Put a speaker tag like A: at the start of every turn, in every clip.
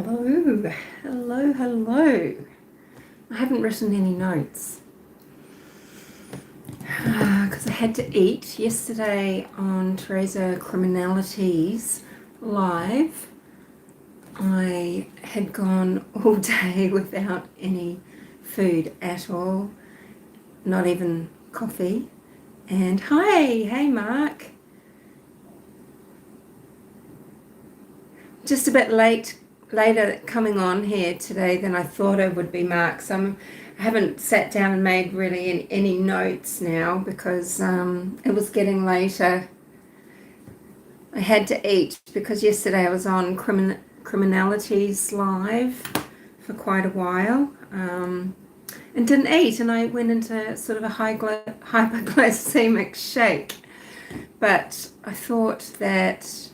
A: Hello, hello. I haven't written any notes because I had to eat yesterday on Teresa Criminality's live. I had gone all day without any food at all, not even coffee. And hey Mark. Just a bit later coming on here today than I thought I would be, Mark. So I haven't sat down and made really any notes now because it was getting later. I had to eat because yesterday I was on Criminalities live for quite a while and didn't eat, and I went into sort of a hypoglycemic shake. But I thought that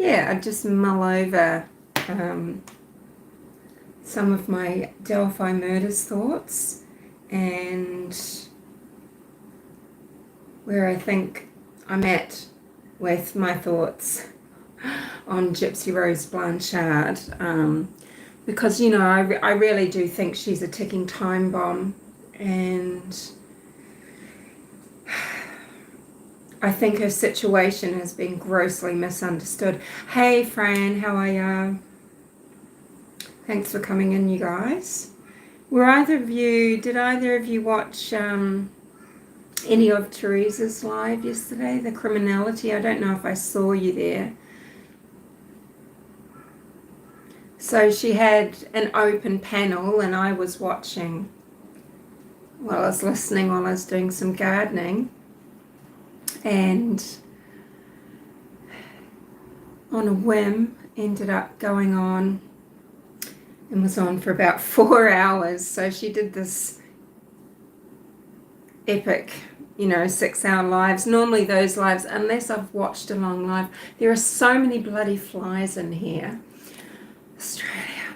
A: I'd just mull over some of my Delphi murders thoughts and where I think I'm at with my thoughts on Gypsy Rose Blanchard, because, you know, I really do think she's a ticking time bomb, and I think her situation has been grossly misunderstood. Hey Fran, how are you? Thanks for coming in, you guys. Did either of you watch any of Teresa's live yesterday, the Criminality? I don't know if I saw you there. So she had an open panel and I was watching while I was listening, while I was doing some gardening. And on a whim ended up going on and was on for about 4 hours. So she did this epic, 6-hour lives. Normally those lives, unless I've watched a long live, there are so many bloody flies in here. Australia.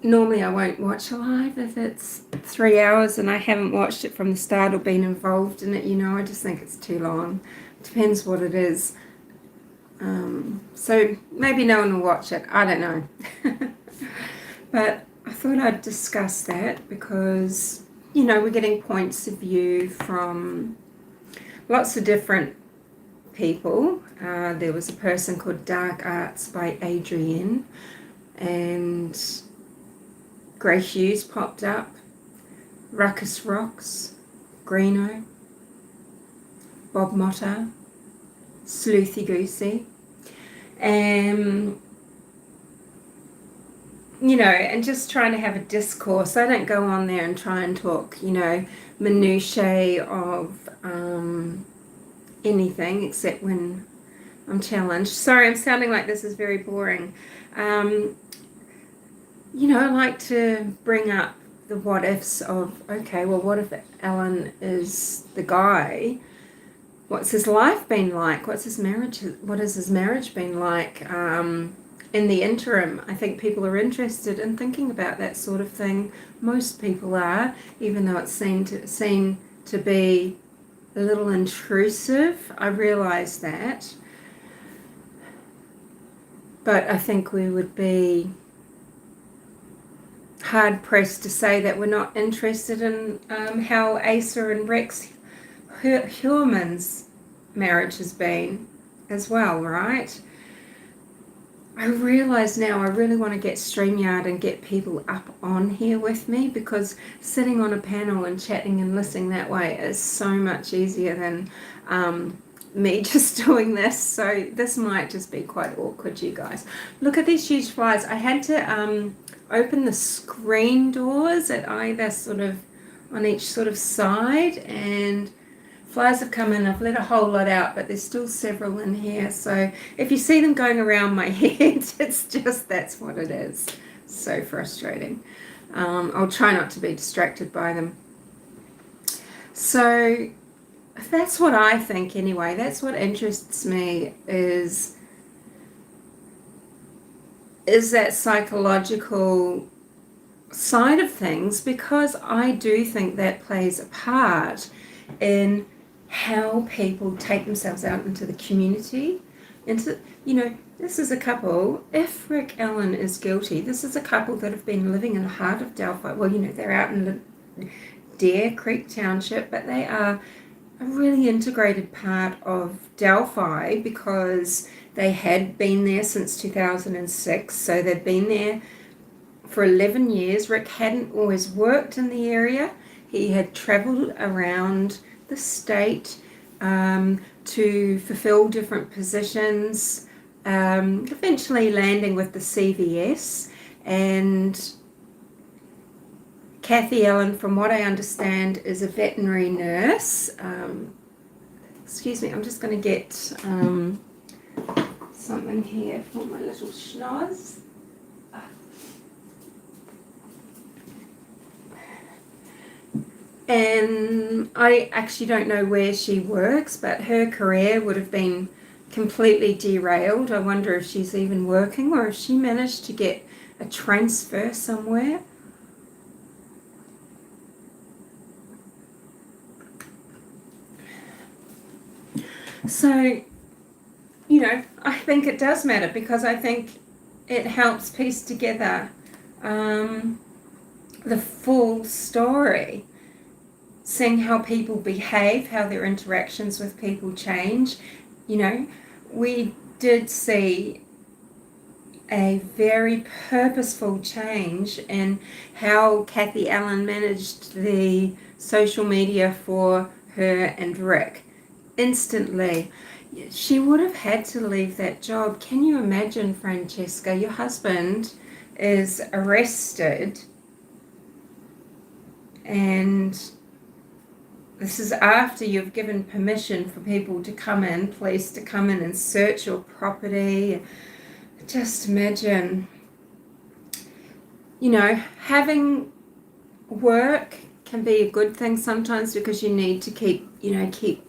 A: Normally I won't watch a live if it's 3 hours and I haven't watched it from the start or been involved in it. I just think it's too long. Depends what it is. So maybe no one will watch it. I don't know. But I thought I'd discuss that because, we're getting points of view from lots of different people. There was a person called Dark Arts by Adrienne, and Grey Hughes popped up, Ruckus Rocks, Greeno, Bob Motta, Sleuthy Goosey, and and just trying to have a discourse. I don't go on there and try and talk, minutiae of anything except when I'm challenged. Sorry, I'm sounding like this is very boring. I like to bring up the what ifs of, okay, well, what if Alan is the guy? What's his life been like? What has his marriage been like? In the interim, I think people are interested in thinking about that sort of thing. Most people are, even though it's seen to be a little intrusive. I realise that. But I think we would be hard pressed to say that we're not interested in how Asa and Rex Heuermann's marriage has been as well, right? I realise now I really want to get StreamYard and get people up on here with me, because sitting on a panel and chatting and listening that way is so much easier than me just doing this. So this might just be quite awkward, you guys. Look at these huge flies. I had to open the screen doors at either on each sort of side, and flies have come in. I've let a whole lot out, but there's still several in here. So if you see them going around my head, it's just, that's what it is. So frustrating. I'll try not to be distracted by them. So that's what I think anyway. That's what interests me is that psychological side of things, because I do think that plays a part in how people take themselves out into the community, into, This is a couple, if Rick Allen is guilty, this is a couple that have been living in the heart of Delphi. Well, they're out in Deer Creek Township, but they are a really integrated part of Delphi because they had been there since 2006. So they'd been there for 11 years. Rick hadn't always worked in the area. He had traveled around the state to fulfill different positions, eventually landing with the CVS. And Kathy Allen, from what I understand, is a veterinary nurse. Excuse me, I'm just going to get something here for my little schnoz. And I actually don't know where she works, but her career would have been completely derailed. I wonder if she's even working or if she managed to get a transfer somewhere. So, I think it does matter because I think it helps piece together the full story. Seeing how people behave, how their interactions with people change. We did see a very purposeful change in how Kathy Allen managed the social media for her and Rick. Instantly, she would have had to leave that job. Can you imagine, Francesca? Your husband is arrested, and this is after you've given permission for people to come in, police to come in and search your property. Just imagine, having work can be a good thing sometimes because you need to keep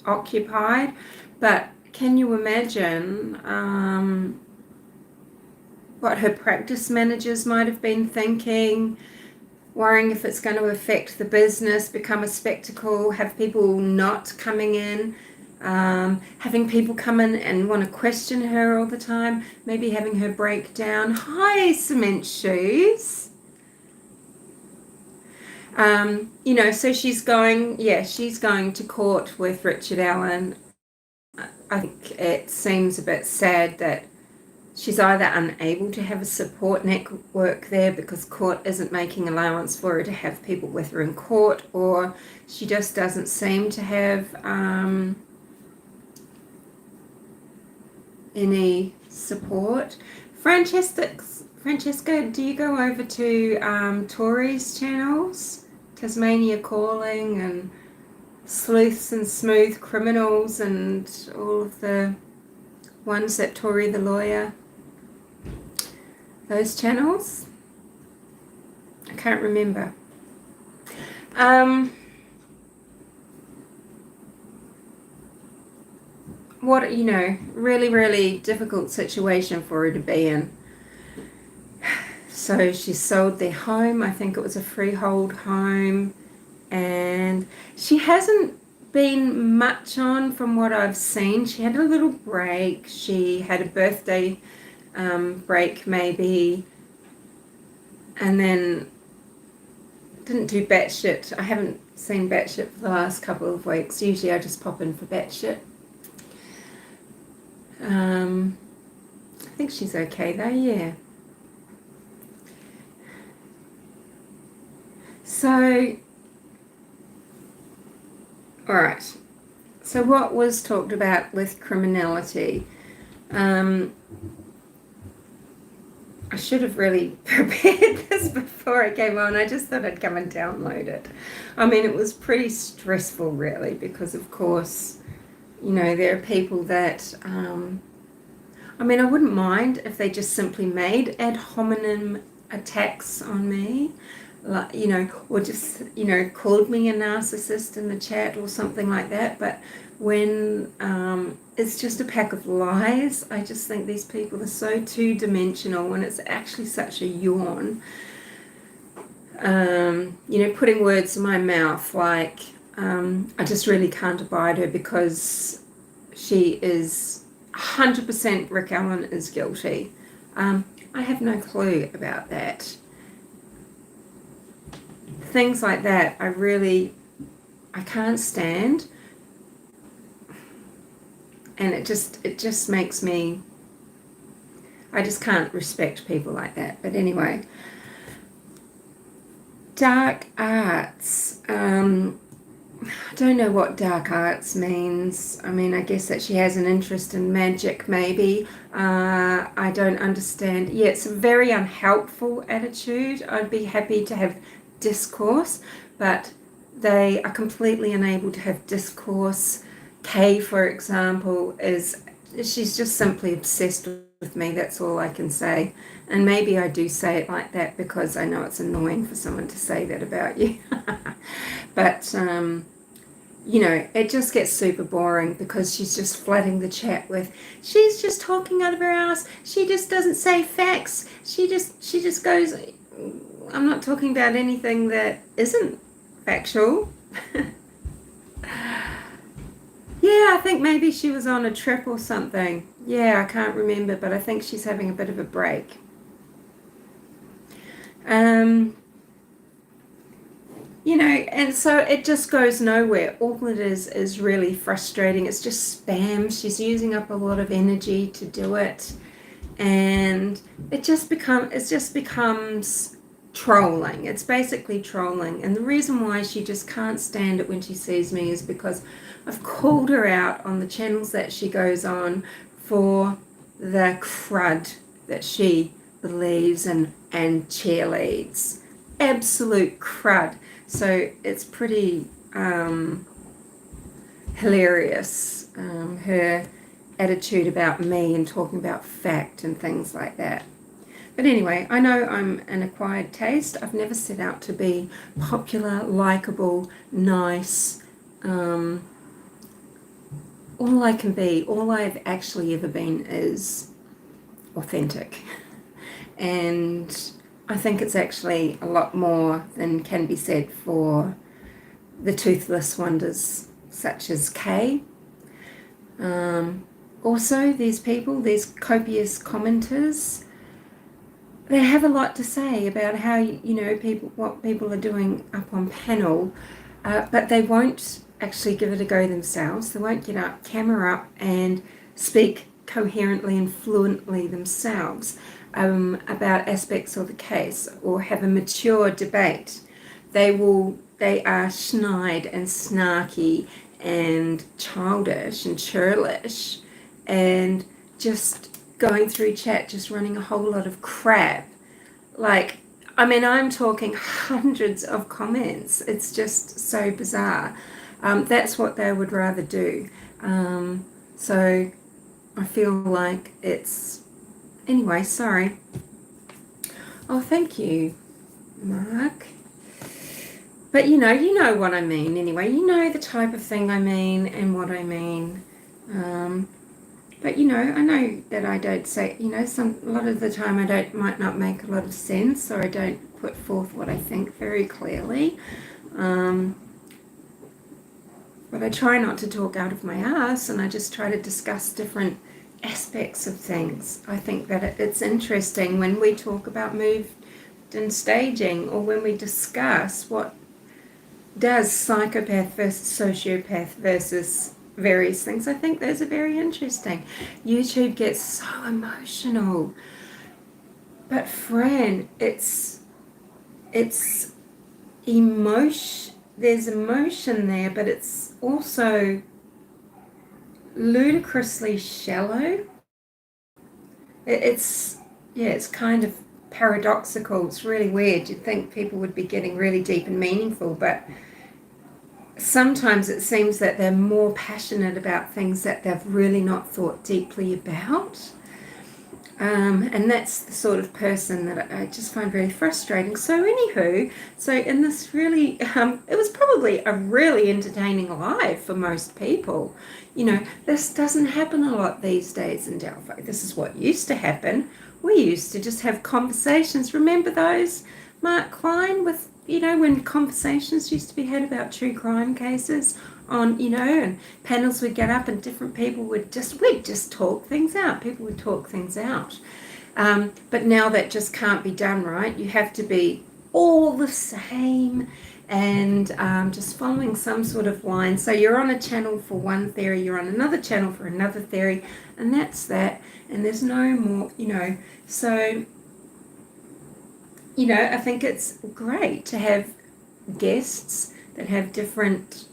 A: occupied. But can you imagine what her practice managers might have been thinking? Worrying if it's going to affect the business, become a spectacle, have people not coming in, having people come in and want to question her all the time, maybe having her break down. Hi, Cement Shoes. So she's going to court with Richard Allen. I think it seems a bit sad that she's either unable to have a support network there because court isn't making allowance for her to have people with her in court, or she just doesn't seem to have any support. Francesca, do you go over to Tori's channels? Tasmania Calling and Sleuths and Smooth Criminals and all of the ones that Tori the lawyer, those channels? I can't remember. Really, really difficult situation for her to be in. So she sold their home. I think it was a freehold home. And she hasn't been much on from what I've seen. She had a little break. She had a birthday break maybe. And then didn't do batshit. I haven't seen batshit for the last couple of weeks. Usually I just pop in for batshit. I think she's okay though, yeah. So, alright. So what was talked about with criminality? I should have really prepared this before I came on. I just thought I'd come and download it. I mean, it was pretty stressful really because of course, there are people that, I wouldn't mind if they just simply made ad hominem attacks on me, like, or just, called me a narcissist in the chat or something like that. But when it's just a pack of lies, I just think these people are so two-dimensional and it's actually such a yawn. Putting words in my mouth like, I just really can't abide her because she is 100% Rick Allen is guilty. I have no clue about that. Things like that, I can't stand. And it just makes me, I just can't respect people like that. But anyway, dark arts. I don't know what dark arts means. I mean, I guess that she has an interest in magic, maybe. I don't understand. Yeah, it's a very unhelpful attitude. I'd be happy to have discourse, but they are completely unable to have discourse. Kay, for example, she's just simply obsessed with me. That's all I can say. And maybe I do say it like that because I know it's annoying for someone to say that about you. But, it just gets super boring because she's just flooding the chat with, she's just talking out of her ass. She just doesn't say facts. She just goes, I'm not talking about anything that isn't factual. Yeah, I think maybe she was on a trip or something. Yeah, I can't remember, but I think she's having a bit of a break. And so it just goes nowhere. All it is really frustrating. It's just spam. She's using up a lot of energy to do it. And it just becomes trolling. It's basically trolling. And the reason why she just can't stand it when she sees me is because I've called her out on the channels that she goes on for the crud that she believes and cheerleads. Absolute crud. So it's pretty hilarious, her attitude about me and talking about fact and things like that. But anyway, I know I'm an acquired taste. I've never set out to be popular, likable, nice. All I can be, all I've actually ever been is authentic. And I think it's actually a lot more than can be said for the toothless wonders such as Kay. Also, these people, these copious commenters, they have a lot to say about how, what people are doing up on panel, but they won't actually give it a go themselves. They won't get up, camera up, and speak coherently and fluently themselves about aspects of the case or have a mature debate. They are snide and snarky and childish and churlish and just going through chat, just running a whole lot of crap. I'm talking hundreds of comments. It's just so bizarre. That's what they would rather do. So I feel like it's... Anyway, sorry. Oh, thank you, Mark. But you know what I mean anyway. You know the type of thing I mean and what I mean. But I know that I don't say, a lot of the time might not make a lot of sense, or I don't put forth what I think very clearly. But I try not to talk out of my ass, and I just try to discuss different aspects of things. I think that it's interesting when we talk about moved and staging, or when we discuss what does psychopath versus sociopath versus various things. I think those are very interesting. YouTube gets so emotional, but Fran, it's emotion. There's emotion there, but it's also ludicrously shallow. It's kind of paradoxical. It's really weird. You'd think people would be getting really deep and meaningful, but sometimes it seems that they're more passionate about things that they've really not thought deeply about. And that's the sort of person that I just find very frustrating. So anywho, in this really, it was probably a really entertaining live for most people. This doesn't happen a lot these days in Delphi. This is what used to happen. We used to just have conversations. Remember those, Mark Klein, with, when conversations used to be had about true crime cases? on, and panels would get up and different people we'd just talk things out. People would talk things out. But now that just can't be done, right? You have to be all the same and just following some sort of line. So you're on a channel for one theory, you're on another channel for another theory, and that's that. And there's no more, So, I think it's great to have guests that have different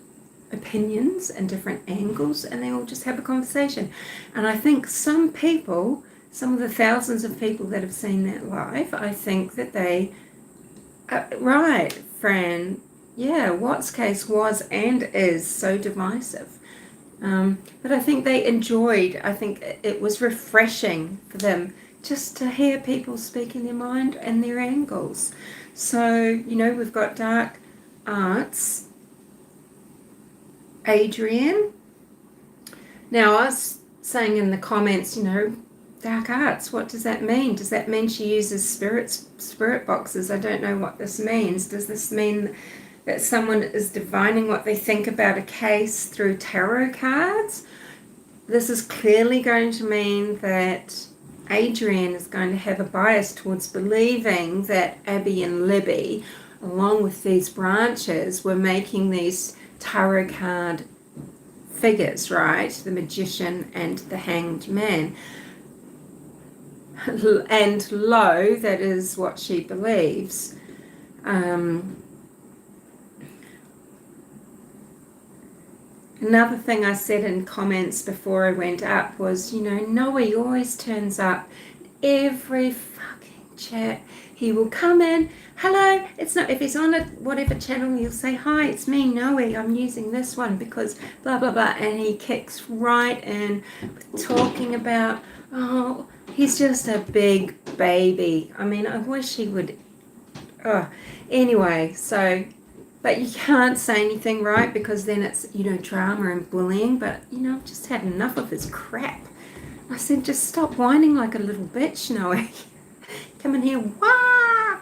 A: opinions and different angles, and they all just have a conversation. And I think some of the thousands of people that have seen that live, I think that they, right, Fran, yeah, Watt's case was and is so divisive. But I think they enjoyed, I think it was refreshing for them just to hear people speaking their mind and their angles. So, we've got Dark Arts, Adrienne. Now, I was saying in the comments, Dark Arts, what does that mean? Does that mean she uses spirit boxes? I don't know what this means. Does this mean that someone is divining what they think about a case through tarot cards? This is clearly going to mean that Adrienne is going to have a bias towards believing that Abby and Libby, along with these branches, were making these tarot card figures, right? The Magician and the Hanged Man. And low, that is what she believes. Another thing I said in comments before I went up was, Noe always turns up every fucking chat. He will come in, hello, it's not, if he's on a whatever channel, he'll say, hi, it's me, Noe, I'm using this one because blah, blah, blah, and he kicks right in talking about, he's just a big baby. I mean, I wish he would, anyway, so... But you can't say anything, right? Because then it's, drama and bullying. But, I've just had enough of his crap. I said, just stop whining like a little bitch, Noe. Come in here, wah!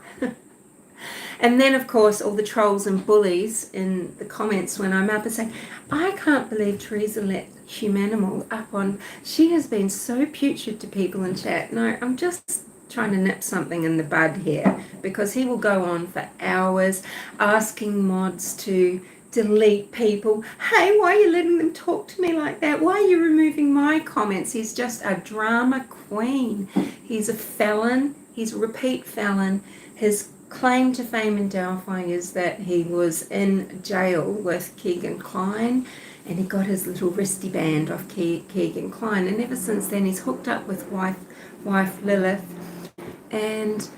A: And then, of course, all the trolls and bullies in the comments when I'm up and saying, I can't believe Teresa let Humanimal up on... She has been so putrid to people in chat. No, I'm just... trying to nip something in the bud here, because he will go on for hours asking mods to delete people. Hey, why are you letting them talk to me like that? Why are you removing my comments? He's just a drama queen. He's a felon. He's a repeat felon. His claim to fame in Delphi is that he was in jail with Keegan Klein, and he got his little wristy band off Keegan Klein, and ever since then he's hooked up with wife Lilith. And,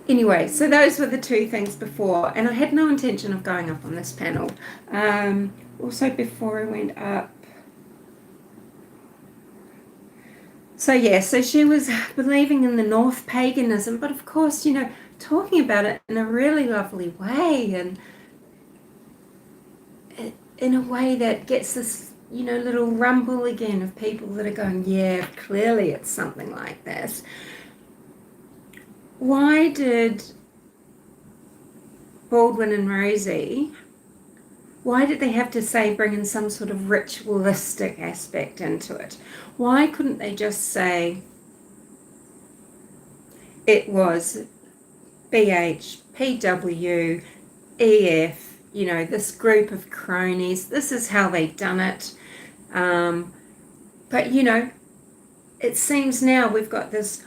A: anyway, so those were the two things before, and I had no intention of going up on this panel. Also, before I went up, so she was believing in the North paganism, but of course, talking about it in a really lovely way, and in a way that gets this little rumble again of people that are going, yeah, clearly it's something like this. Why did Baldwin and Rosie, why did they have to say bring in some sort of ritualistic aspect into it? Why couldn't they just say it was BH, PW, EF, this group of cronies, this is how they've done it. But, it seems now we've got this,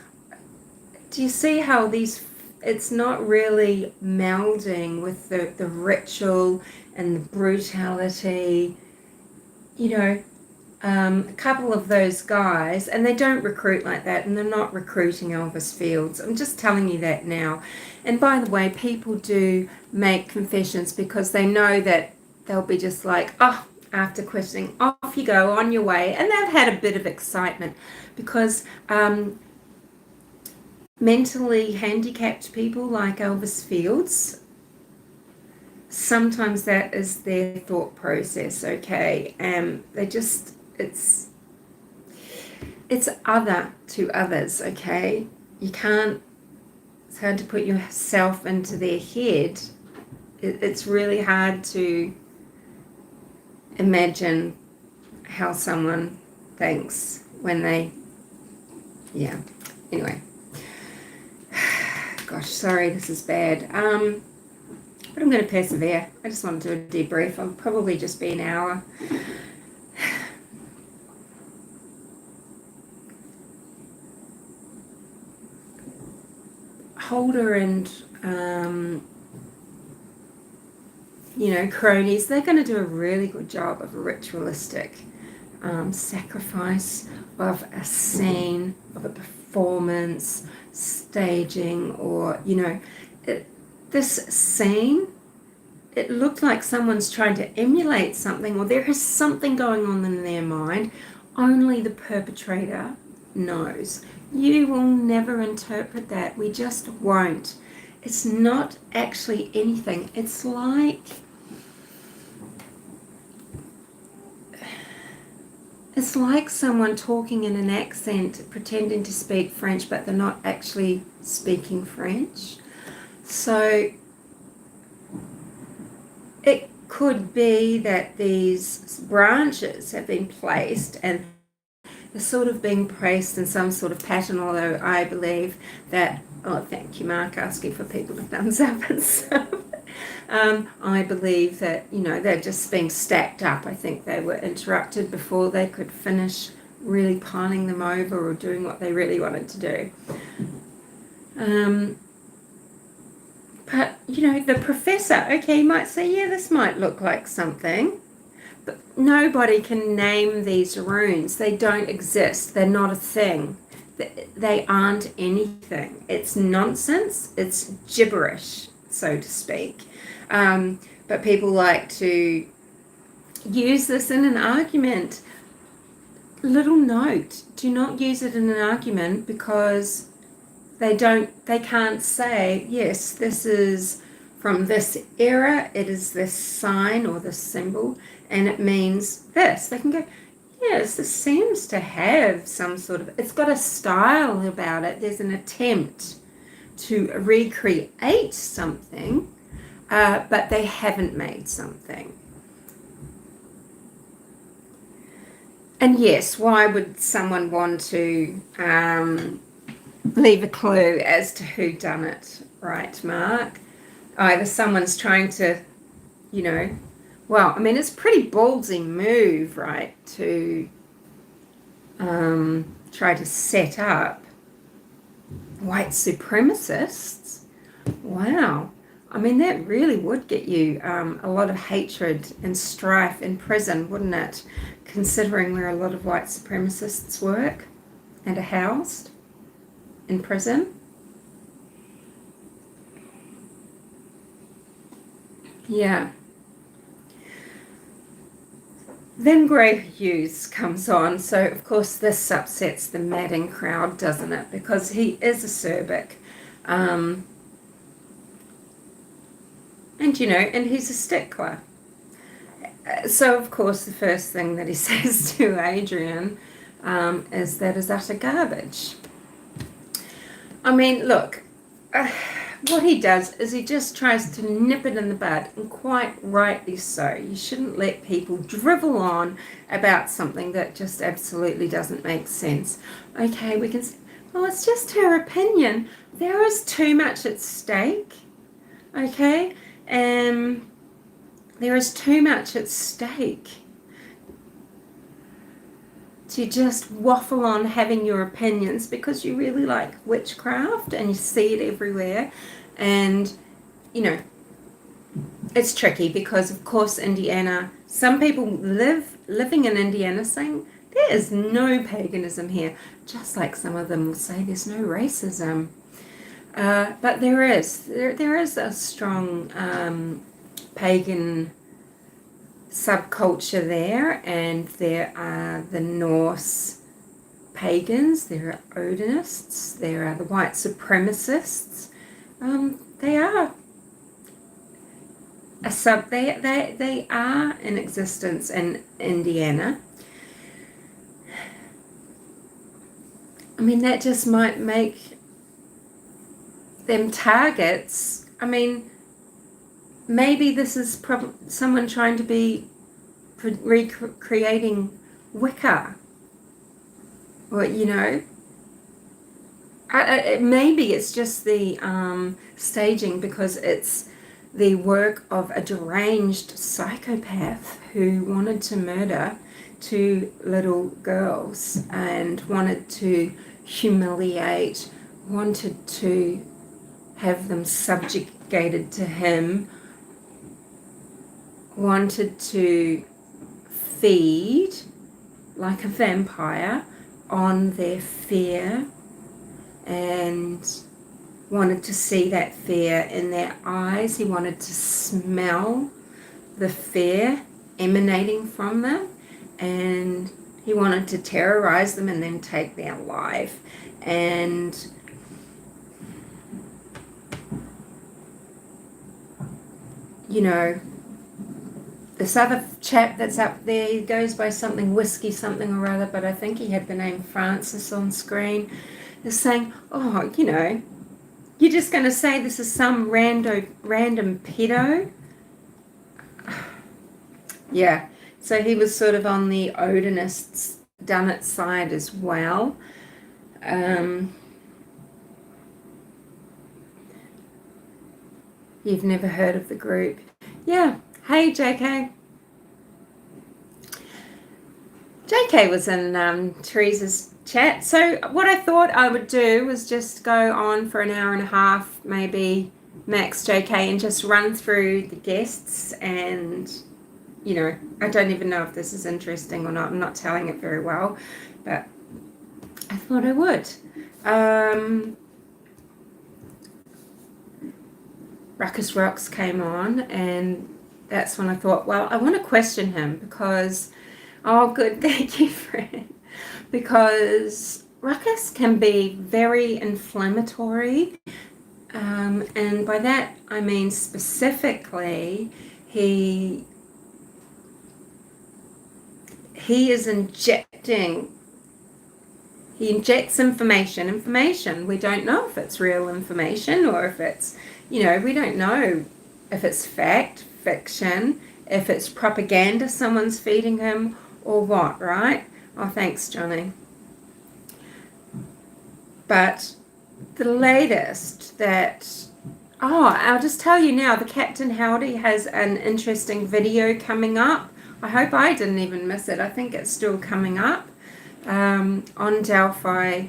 A: do you see how it's not really melding with the ritual and the brutality, a couple of those guys, and they don't recruit like that, and they're not recruiting Elvis Fields. I'm just telling you that now. And by the way, people do make confessions because they know that they'll be just like, after questioning, off you go, on your way. And they've had a bit of excitement because mentally handicapped people like Elvis Fields, sometimes that is their thought process, okay? It's other to others, okay? It's hard to put yourself into their head It's really hard to imagine how someone thinks when they, yeah. Anyway, gosh, sorry, this is bad. But I'm going to persevere. I just want to do a debrief. I'll probably just be an hour. Holder and cronies, they're going to do a really good job of a ritualistic sacrifice of a scene, of a performance, staging, or, this scene, it looked like someone's trying to emulate something, or there is something going on in their mind. Only the perpetrator knows. You will never interpret that. We just won't. It's not actually anything. It's like someone talking in an accent, pretending to speak French, but they're not actually speaking French. So it could be that these branches have been placed and they're sort of being placed in some sort of pattern, although I believe that, oh, thank you, Mark, asking for people to thumbs up and stuff. I believe that, they're just being stacked up. I think they were interrupted before they could finish really piling them over or doing what they really wanted to do. But, the professor, okay, might say, yeah, this might look like something, but nobody can name these runes. They don't exist. They're not a thing. They aren't anything. It's nonsense. It's gibberish, so to speak. But people like to use this in an argument. Little note, do not use it in an argument, because they can't say, yes, this is from this era, it is this sign or this symbol, and it means this. They can go, yes, this seems to have some sort of, it's got a style about it. There's an attempt to recreate something, but they haven't made something. And yes, why would someone want to leave a clue as to who done it, right, Mark? Either someone's trying to, it's a pretty ballsy move, right, to try to set up white supremacists. Wow. That really would get you a lot of hatred and strife in prison, wouldn't it? Considering where a lot of white supremacists work and are housed in prison. Yeah. Then Grey Hughes comes on, so of course this upsets the madding crowd, doesn't it? Because he is acerbic. And he's a stickler. So, of course, the first thing that he says to Adrian is that is utter garbage. Look, what he does is he just tries to nip it in the bud, and quite rightly so. You shouldn't let people drivel on about something that just absolutely doesn't make sense. Okay, we can say, well, it's just her opinion. There is too much at stake, okay? There is too much at stake to just waffle on having your opinions because you really like witchcraft and you see it everywhere. And, it's tricky because, of course, Indiana, some people living in Indiana saying there is no paganism here, just like some of them will say there's no racism. But there is a strong pagan subculture there, and there are the Norse pagans, there are Odinists, there are the white supremacists. They are they are in existence in Indiana. That just might make them targets. maybe this is someone trying to be recreating Wicca, or maybe it's just the staging, because it's the work of a deranged psychopath who wanted to murder 2 little girls and wanted to humiliate, wanted to have them subjugated to him, wanted to feed like a vampire on their fear, and wanted to see that fear in their eyes. He wanted to smell the fear emanating from them, and he wanted to terrorize them and then take their life. And this other chap that's up there, he goes by something whiskey something or other, but I think he had the name Francis on screen, is saying, oh, you're just going to say this is some random pedo? Yeah, so he was sort of on the Odinists' done it side as well. You've never heard of the group? Yeah. Hey, JK. JK was in Teresa's chat. So what I thought I would do was just go on for an hour and a half, maybe max, JK, and just run through the guests. And, I don't even know if this is interesting or not. I'm not telling it very well, but I thought I would. Ruckus Rocks came on, and that's when I thought, well, I want to question him because, oh, good, thank you, Fred. Because Ruckus can be very inflammatory, and by that I mean specifically he is injecting. He injects information. We don't know if it's real information or if it's, we don't know if it's fact, fiction, if it's propaganda someone's feeding him or what, right? Oh, thanks, Johnny. But the latest I'll just tell you now, the Captain Howdy has an interesting video coming up. I hope I didn't even miss it. I think it's still coming up on Delphi.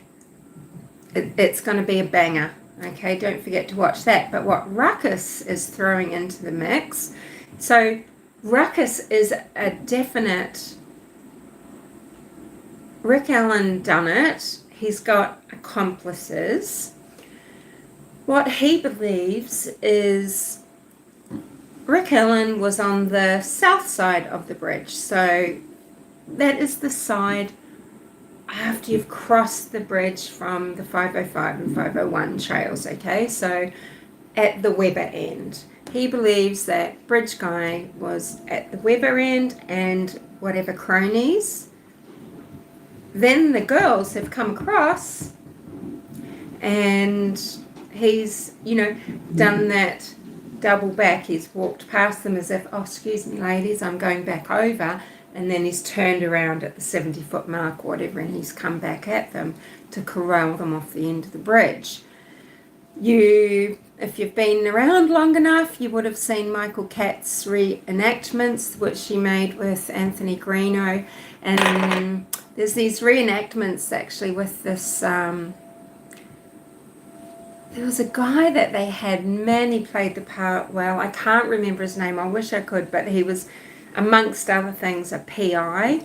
A: It's going to be a banger. Okay, don't forget to watch that. But what Ruckus is throwing into the mix, so Ruckus is a definite, Rick Allen done it. He's got accomplices. What he believes is Rick Allen was on the south side of the bridge. So that is the side after you've crossed the bridge from the 505 and 501 trails, okay? So at the Weber end. He believes that Bridge Guy was at the Weber end and whatever cronies. Then the girls have come across and he's, done that double back. He's walked past them as if, oh, excuse me, ladies, I'm going back over. And then he's turned around at the 70-foot mark or whatever, and he's come back at them to corral them off the end of the bridge. If you've been around long enough, you would have seen Michael Catt's reenactments, which she made with Anthony Greeno. And there's these reenactments actually with this... there was a guy that they had, man, he played the part well. I can't remember his name. I wish I could, but he was, amongst other things, a PI.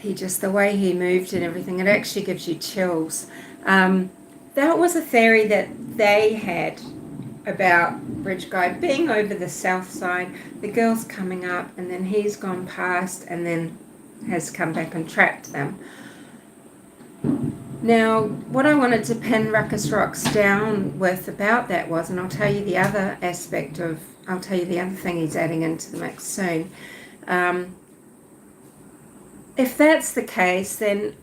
A: The way he moved and everything, it actually gives you chills. That was a theory that they had about Bridge Guy being over the south side, the girls coming up, and then he's gone past and then has come back and trapped them. Now, what I wanted to pin Ruckus Rocks down with about that was, and I'll tell you the other thing he's adding into the mix soon. If that's the case, then,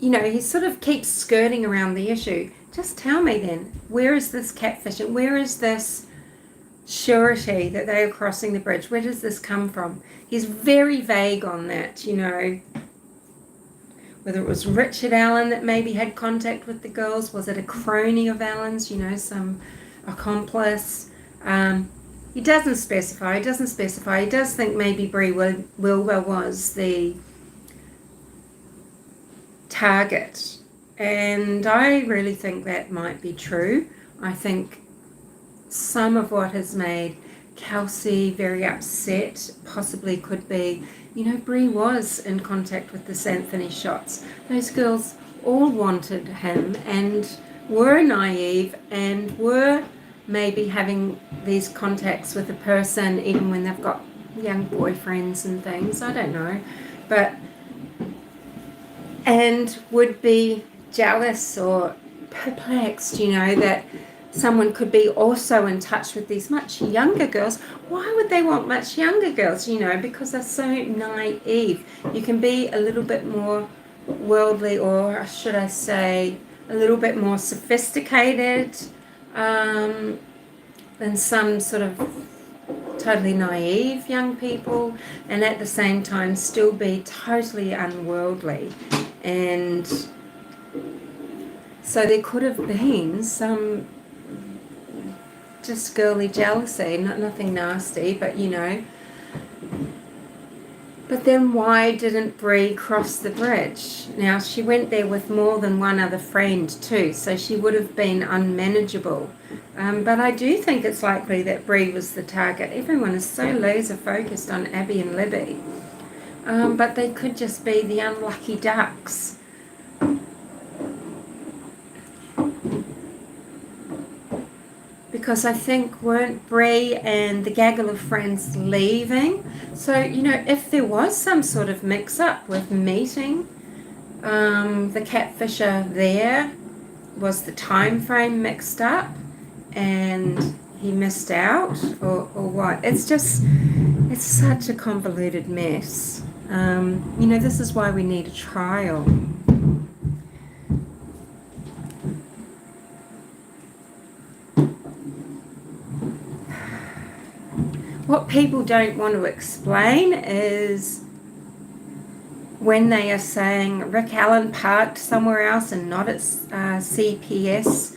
A: he sort of keeps skirting around the issue. Just tell me then, where is this catfishing? Where is this surety that they are crossing the bridge. Where does this come from? He's very vague on that, you know. Whether it was Richard Allen that maybe had contact with the girls, was it a crony of Allen's, you know, some accomplice? He doesn't specify. He does think maybe Bree Wilbur was the target. And I really think that might be true. I think some of what has made Kelsey very upset possibly could be, you know, Bree was in contact with the Anthony shots. Those girls all wanted him and were naive and were maybe having these contacts with a person even when they've got young boyfriends and things. I don't know. And would be jealous or perplexed, you know, that someone could be also in touch with these much younger girls. Why would they want much younger girls? You know, because they're so naive. You can be a little bit more worldly, or should I say a little bit more sophisticated than some sort of totally naive young people, and at the same time still be totally unworldly. And so there could have been some just girly jealousy, nothing nasty, but you know. But then why didn't Bree cross the bridge? Now, she went there with more than one other friend too, so she would have been unmanageable. But I do think it's likely that Bree was the target. Everyone is so laser focused on Abby and Libby. But they could just be the unlucky ducks. Because I think weren't Bree and the gaggle of friends leaving? So, you know, if there was some sort of mix-up with meeting the catfisher there, was the time frame mixed up and he missed out, or what? It's such a convoluted mess. You know, this is why we need a trial. What people don't want to explain is when they are saying Rick Allen parked somewhere else and not at CPS.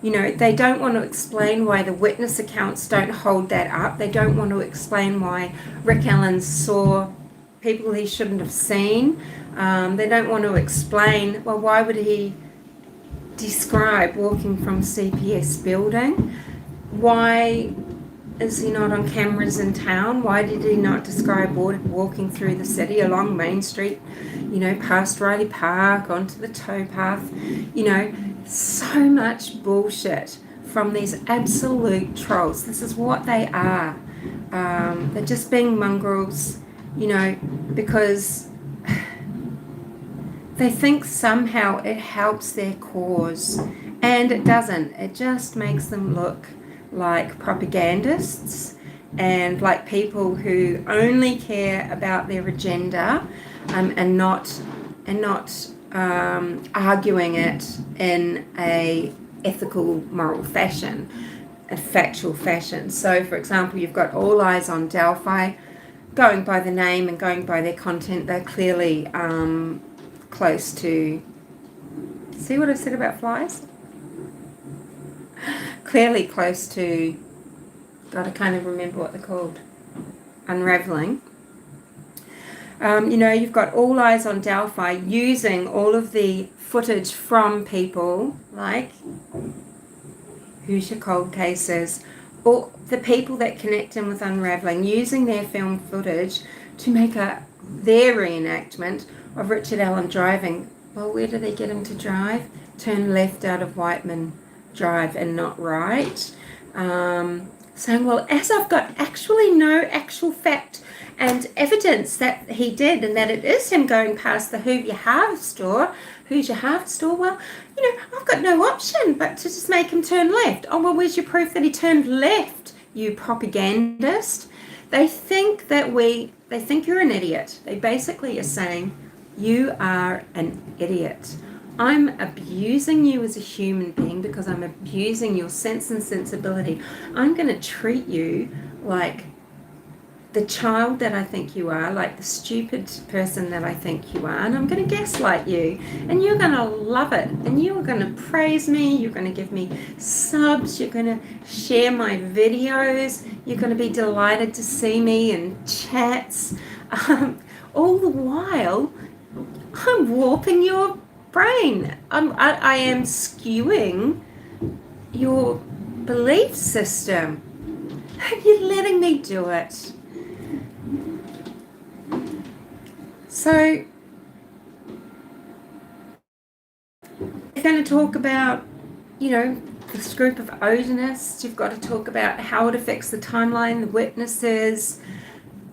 A: You know, they don't want to explain why the witness accounts don't hold that up. They don't want to explain why Rick Allen saw people he shouldn't have seen. They don't want to explain, well, why would he describe walking from CPS building? Why is he not on cameras in town? Why did he not describe walking through the city along Main Street, you know, past Riley Park, onto the towpath? You know, so much bullshit from these absolute trolls. This is what they are. They're just being mongrels, you know, because they think somehow it helps their cause. And it doesn't. It just makes them look like propagandists and like people who only care about their agenda and not arguing it in a ethical, moral fashion, a factual fashion. So, for example, you've got All Eyes on Delphi. Going by the name and going by their content, they're clearly close to... See what I said about flies? Clearly close to, God, I can't even remember what they're called, unraveling. You know, you've got All Eyes on Delphi using all of the footage from people like Who's Your Cold Cases, or the people that connect in with unraveling, using their film footage to make their reenactment of Richard Allen driving. Well, where do they get him to drive? Turn left out of Whiteman Drive and not right. Saying, well, as I've got actually no actual fact and evidence that he did and that it is him going past the Who's Your Half store, well, you know, I've got no option but to just make him turn left. Oh, well, where's your proof that he turned left, you propagandist? They think you're an idiot. They basically are saying, you are an idiot. I'm abusing you as a human being because I'm abusing your sense and sensibility. I'm going to treat you like the child that I think you are, like the stupid person that I think you are, and I'm going to gaslight you, and you're going to love it, and you're going to praise me, you're going to give me subs, you're going to share my videos, you're going to be delighted to see me in chats. All the while, I'm warping your brain. I am skewing your belief system. You're letting me do it. So, we're going to talk about, this group of Odinists. You've got to talk about how it affects the timeline, the witnesses,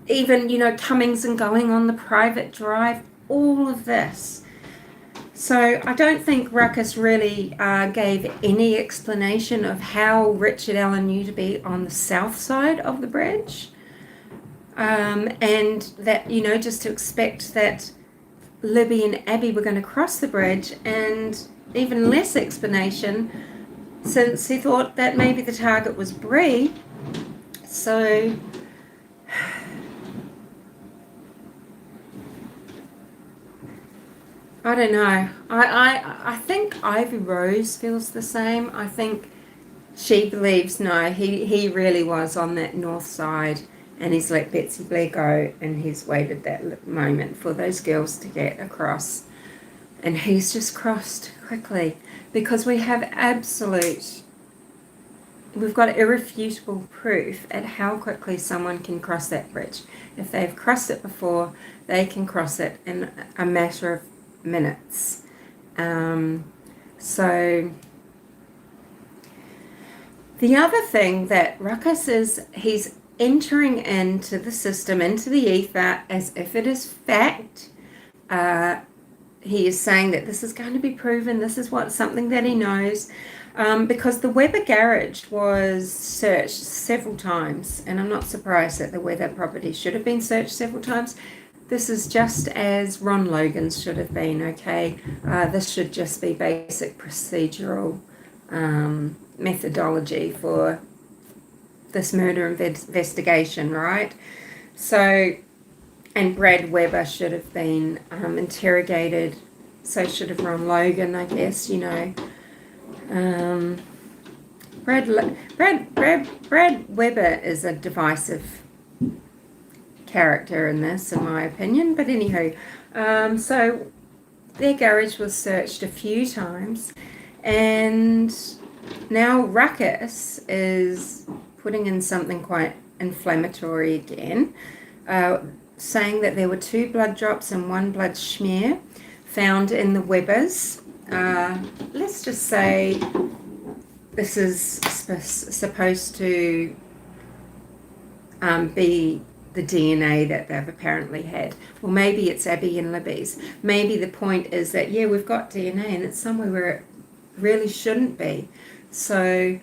A: even, comings and going on the private drive, all of this. So I don't think Ruckus really gave any explanation of how Richard Allen knew to be on the south side of the bridge. And that, just to expect that Libby and Abby were going to cross the bridge, and even less explanation since he thought that maybe the target was Bree. So I don't know. I think Ivy Rose feels the same. I think she believes, no, he really was on that north side, and he's let Betsy Blair go, and he's waited that moment for those girls to get across. And he's just crossed quickly because we've got irrefutable proof at how quickly someone can cross that bridge. If they've crossed it before, they can cross it in a matter of minutes. So the other thing that Ruckus is, he's entering into the system, into the ether, as if it is fact. He is saying that this is going to be proven, this is something that he knows, because the Weber garage was searched several times, and I'm not surprised that the Weber property should have been searched several times. This is just as Ron Logan's should have been, okay? This should just be basic procedural methodology for this murder investigation, right? So, and Brad Weber should have been interrogated, so should have Ron Logan, I guess, Brad Weber is a divisive character in this, in my opinion, but anywho, so their garage was searched a few times, and now Ruckus is putting in something quite inflammatory again, saying that there were 2 blood drops and 1 blood smear found in the Webers. Let's just say this is supposed to be the DNA that they've apparently had. Well, maybe it's Abby and Libby's. Maybe the point is that, yeah, we've got DNA and it's somewhere where it really shouldn't be. So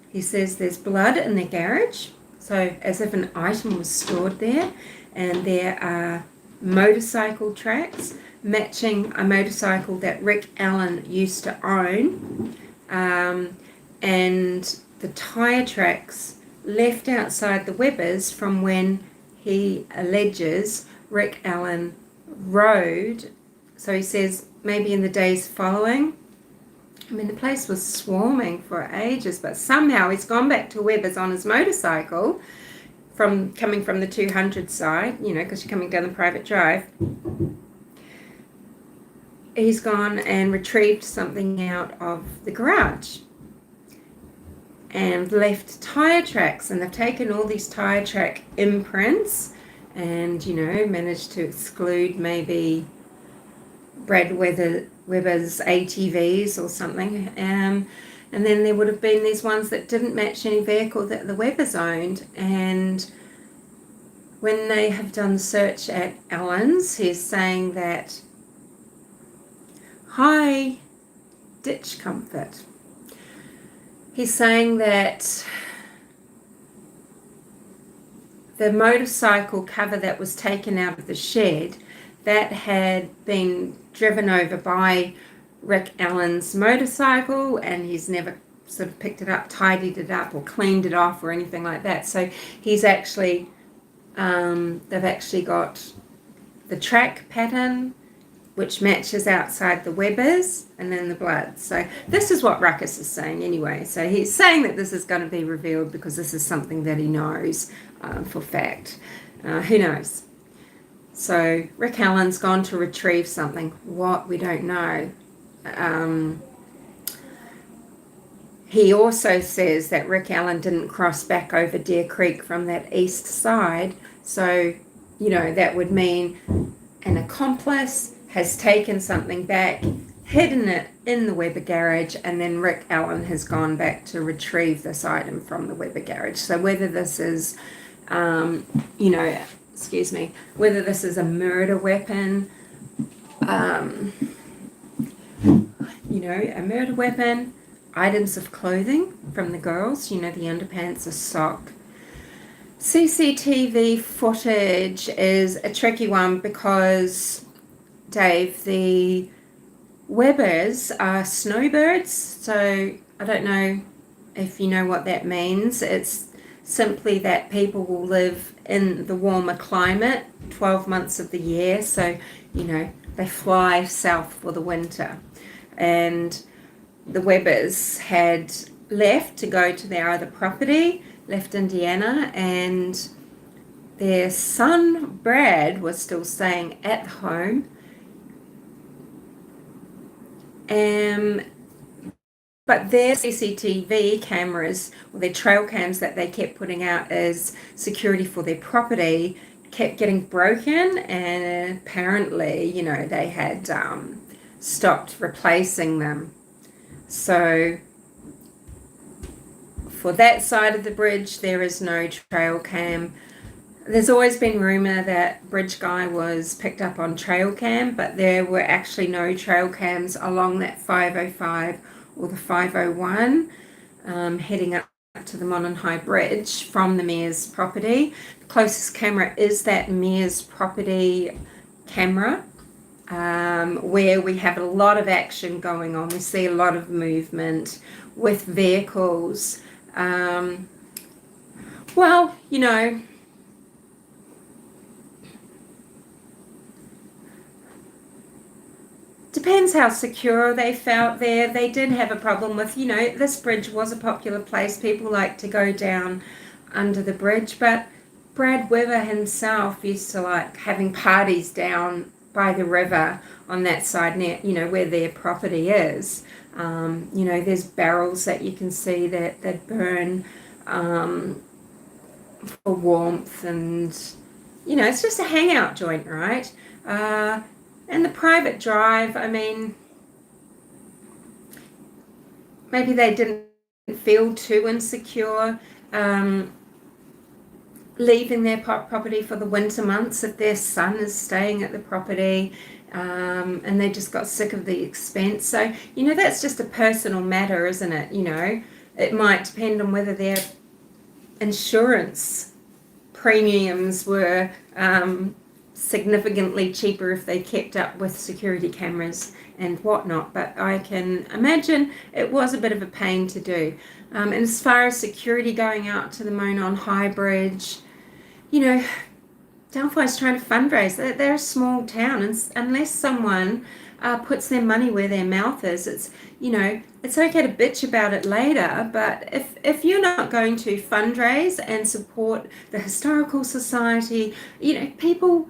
A: he says there's blood in their garage, so as if an item was stored there, and there are motorcycle tracks matching a motorcycle that Rick Allen used to own, and the tyre tracks left outside the Webers from when he alleges Rick Allen rode. So he says maybe in the days following. I mean, the place was swarming for ages, but somehow he's gone back to Webers on his motorcycle, coming from the 200 side, because you're coming down the private drive. He's gone and retrieved something out of the garage and left tyre tracks, and they've taken all these tyre track imprints and, managed to exclude maybe Brad Weber's ATVs or something, and then there would have been these ones that didn't match any vehicle that the Webers owned. And when they have done the search at Allen's, he's saying that, hi, ditch comfort. He's saying that the motorcycle cover that was taken out of the shed, that had been driven over by Rick Allen's motorcycle, and he's never sort of picked it up, tidied it up, or cleaned it off, or anything like that. So he's actually, they've actually got the track pattern, which matches outside the Webbers, and then the blood. So this is what Ruckus is saying anyway. So he's saying that this is going to be revealed because this is something that he knows for fact. Who knows? So Rick Allen's gone to retrieve something. What? We don't know. He also says that Rick Allen didn't cross back over Deer Creek from that east side. So, that would mean an accomplice has taken something back, hidden it in the Weber garage, and then Rick Allen has gone back to retrieve this item from the Weber garage. So whether this is, whether this is a murder weapon, a murder weapon, items of clothing from the girls, the underpants, a sock. CCTV footage is a tricky one because, Dave, the Webbers are snowbirds, so I don't know if you know what that means. It's simply that people will live in the warmer climate 12 months of the year, so, they fly south for the winter. And the Webbers had left to go to their other property, left Indiana, and their son Brad was still staying at home. But their CCTV cameras, or their trail cams that they kept putting out as security for their property, kept getting broken, and apparently, they had stopped replacing them. So for that side of the bridge, there is no trail cam. There's always been rumor that Bridge Guy was picked up on trail cam, but there were actually no trail cams along that 505 or the 501 heading up to the Monon High Bridge from the Mears property. The closest camera is that Mears property camera, where we have a lot of action going on. We see a lot of movement with vehicles. Depends how secure they felt there. They did have a problem with, this bridge was a popular place. People like to go down under the bridge, but Brad Weber himself used to like having parties down by the river on that side, near, where their property is. There's barrels that you can see that burn for warmth, and, it's just a hangout joint, right? And the private drive, maybe they didn't feel too insecure leaving their property for the winter months if their son is staying at the property, and they just got sick of the expense. So, that's just a personal matter, isn't it? It might depend on whether their insurance premiums were significantly cheaper if they kept up with security cameras and whatnot, but I can imagine it was a bit of a pain to do. And as far as security going out to the Monon High Bridge, Delphi's trying to fundraise. They're a small town, and unless someone puts their money where their mouth is, it's okay to bitch about it later, but if you're not going to fundraise and support the Historical Society, people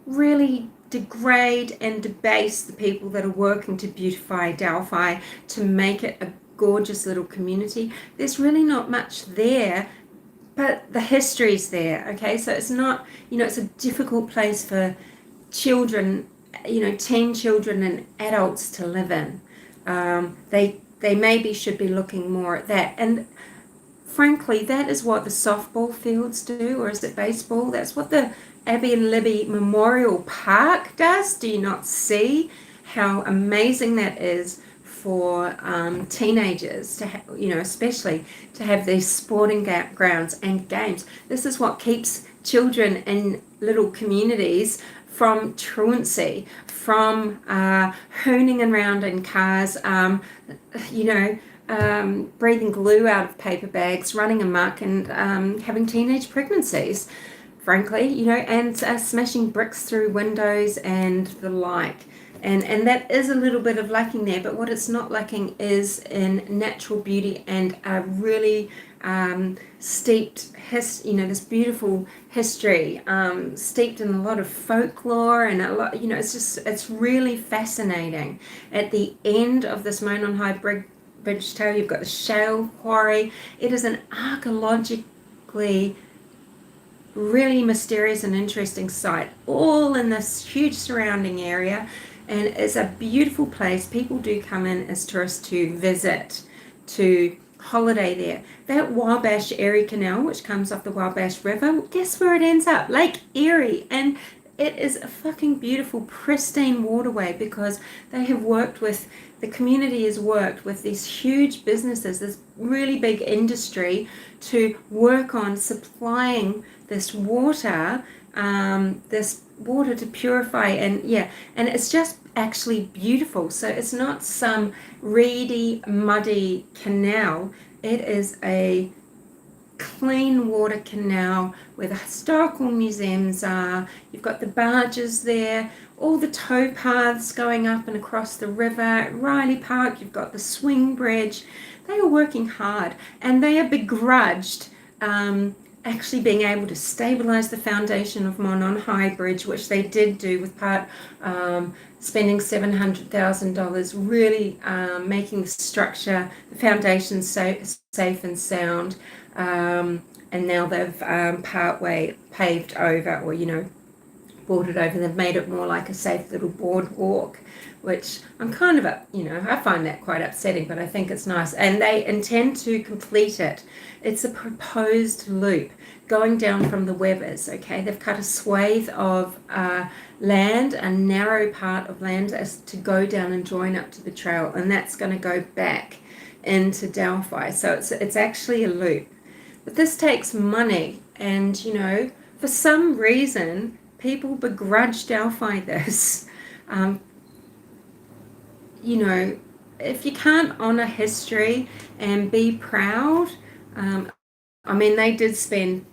A: really degrade and debase the people that are working to beautify Delphi, to make it a gorgeous little community. There's really not much there, but the history's there, okay? So it's not, it's a difficult place for children, teen children and adults to live in. They maybe should be looking more at that. And frankly, that is what the softball fields do, or is it baseball? That's what the Abby and Libby Memorial Park does. Do you not see how amazing that is for teenagers to especially to have these sporting grounds and games? This is what keeps children in little communities from truancy, from hooning around in cars, you know, breathing glue out of paper bags, running amok, and having teenage pregnancies, frankly, you know, and smashing bricks through windows and the like. And that is a little bit of lacking there, but what it's not lacking is in natural beauty and a really steeped this beautiful history, steeped in a lot of folklore and a lot, you know, it's really fascinating. At the end of this Monon High Bridge Trail, you've got the shale quarry. It is an archaeologically really mysterious and interesting site, all in this huge surrounding area, and it's a beautiful place. People do come in as tourists to visit, to holiday there. That Wabash Erie Canal, which comes off the Wabash River, guess where it ends up? Lake Erie. And it is a fucking beautiful, pristine waterway because the community has worked with these huge businesses, this really big industry, to work on supplying this water to purify, and it's just actually beautiful. So it's not some reedy, muddy canal. It is a clean water canal where the historical museums are. You've got the barges there, all the tow paths going up and across the river. At Riley Park, you've got the swing bridge. They are working hard, and they are begrudged actually being able to stabilize the foundation of Monon High Bridge, which they did do with part spending $700,000, really making the structure, the foundation safe and sound. And now they've partway paved over, or, you know, boarded over. They've made it more like a safe little boardwalk, which I'm kind of, I find that quite upsetting, but I think it's nice. And they intend to complete it. It's a proposed loop going down from the Webbers, okay? They've cut a swathe of land, a narrow part of land, as to go down and join up to the trail, and that's going to go back into Delphi. So it's actually a loop. But this takes money, and, you know, for some reason, people begrudge Delphi this. You know, if you can't honor history and be proud, I mean, they did spend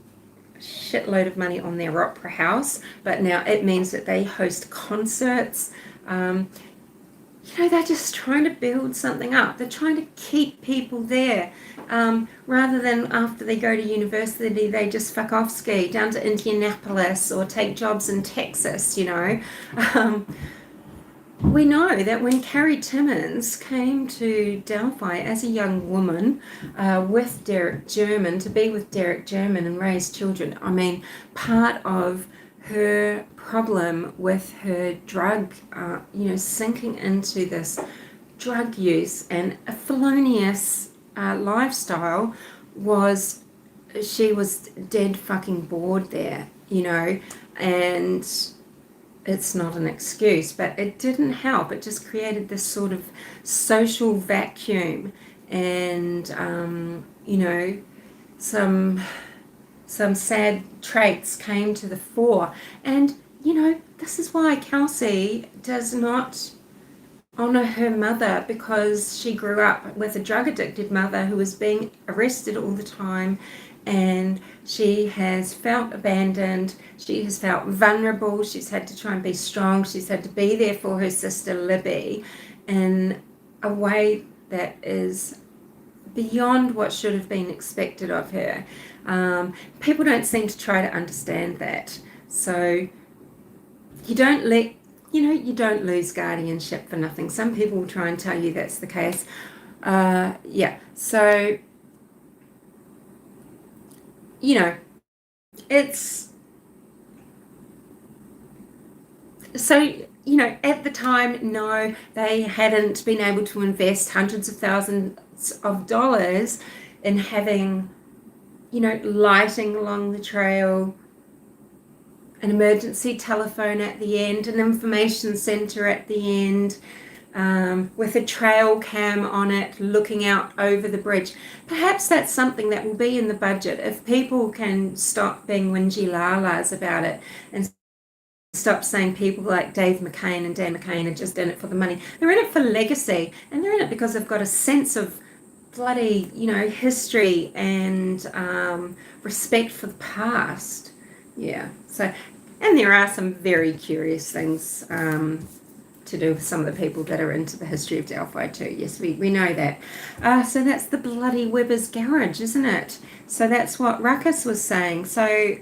A: a shitload of money on their opera house, but now it means that they host concerts. You know, they're just trying to build something up. They're trying to keep people there, rather than after they go to university, they just fuck off ski down to Indianapolis or take jobs in Texas, you know. We know that when Carrie Timmons came to Delphi as a young woman with Derek German, to be with Derek German and raise children, I mean, part of her problem with her drug, sinking into this drug use and a felonious lifestyle, was she was dead fucking bored there, you know, and it's not an excuse, but it didn't help. It just created this sort of social vacuum, and some sad traits came to the fore. And, you know, this is why Kelsey does not honor her mother, because she grew up with a drug addicted mother who was being arrested all the time, and she has felt abandoned. She has felt vulnerable. She's had to try and be strong. She's had to be there for her sister Libby in a way that is beyond what should have been expected of her. People don't seem to try to understand that. So you don't lose guardianship for nothing. Some people will try and tell you that's the case. So, you know, it's... So, you know, at the time, no, they hadn't been able to invest hundreds of thousands of dollars in having, you know, lighting along the trail, an emergency telephone at the end, an information center at the end, with a trail cam on it looking out over the bridge. Perhaps that's something that will be in the budget if people can stop being whingy lalas about it and stop saying people like Dave McCain and Dan McCain are just in it for the money. They're in it for legacy, and they're in it because they've got a sense of bloody, history and respect for the past. Yeah. So, and there are some very curious things to do with some of the people that are into the history of Delphi too. Yes, we know that. So that's the bloody Weber's Garage, isn't it? So that's what Ruckus was saying. So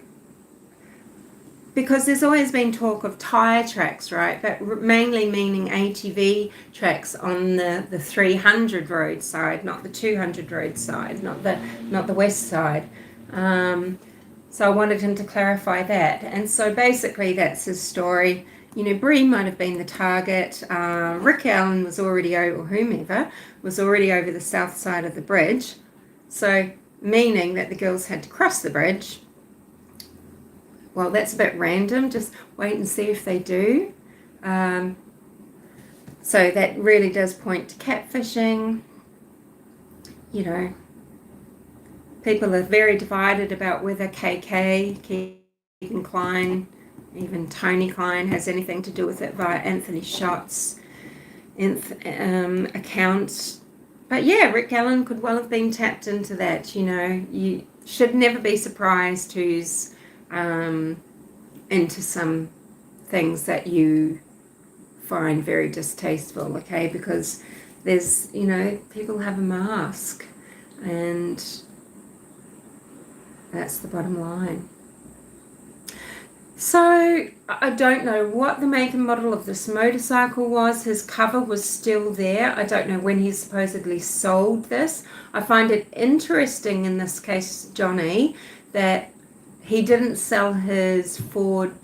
A: because there's always been talk of tyre tracks, right? But mainly meaning ATV tracks on the 300 road side, not the 200 road side, not the west side. So I wanted him to clarify that. And so basically that's his story. Bree might have been the target. Rick Allen was already over, or whomever, was already over the south side of the bridge. So meaning that the girls had to cross the bridge. Well, that's a bit random. Just wait and see if they do. So that really does point to catfishing. People are very divided about whether KK, Keegan Klein, even Tony Klein has anything to do with it via Anthony Schott's account. But yeah, Rick Allen could well have been tapped into that. You should never be surprised who's into some things that you find very distasteful, okay? Because there's, people have a mask, and that's the bottom line. So I don't know what the make and model of this motorcycle was. His cover was still there. I don't know when he supposedly sold this. I find it interesting in this case, Johnny, that he didn't sell his Ford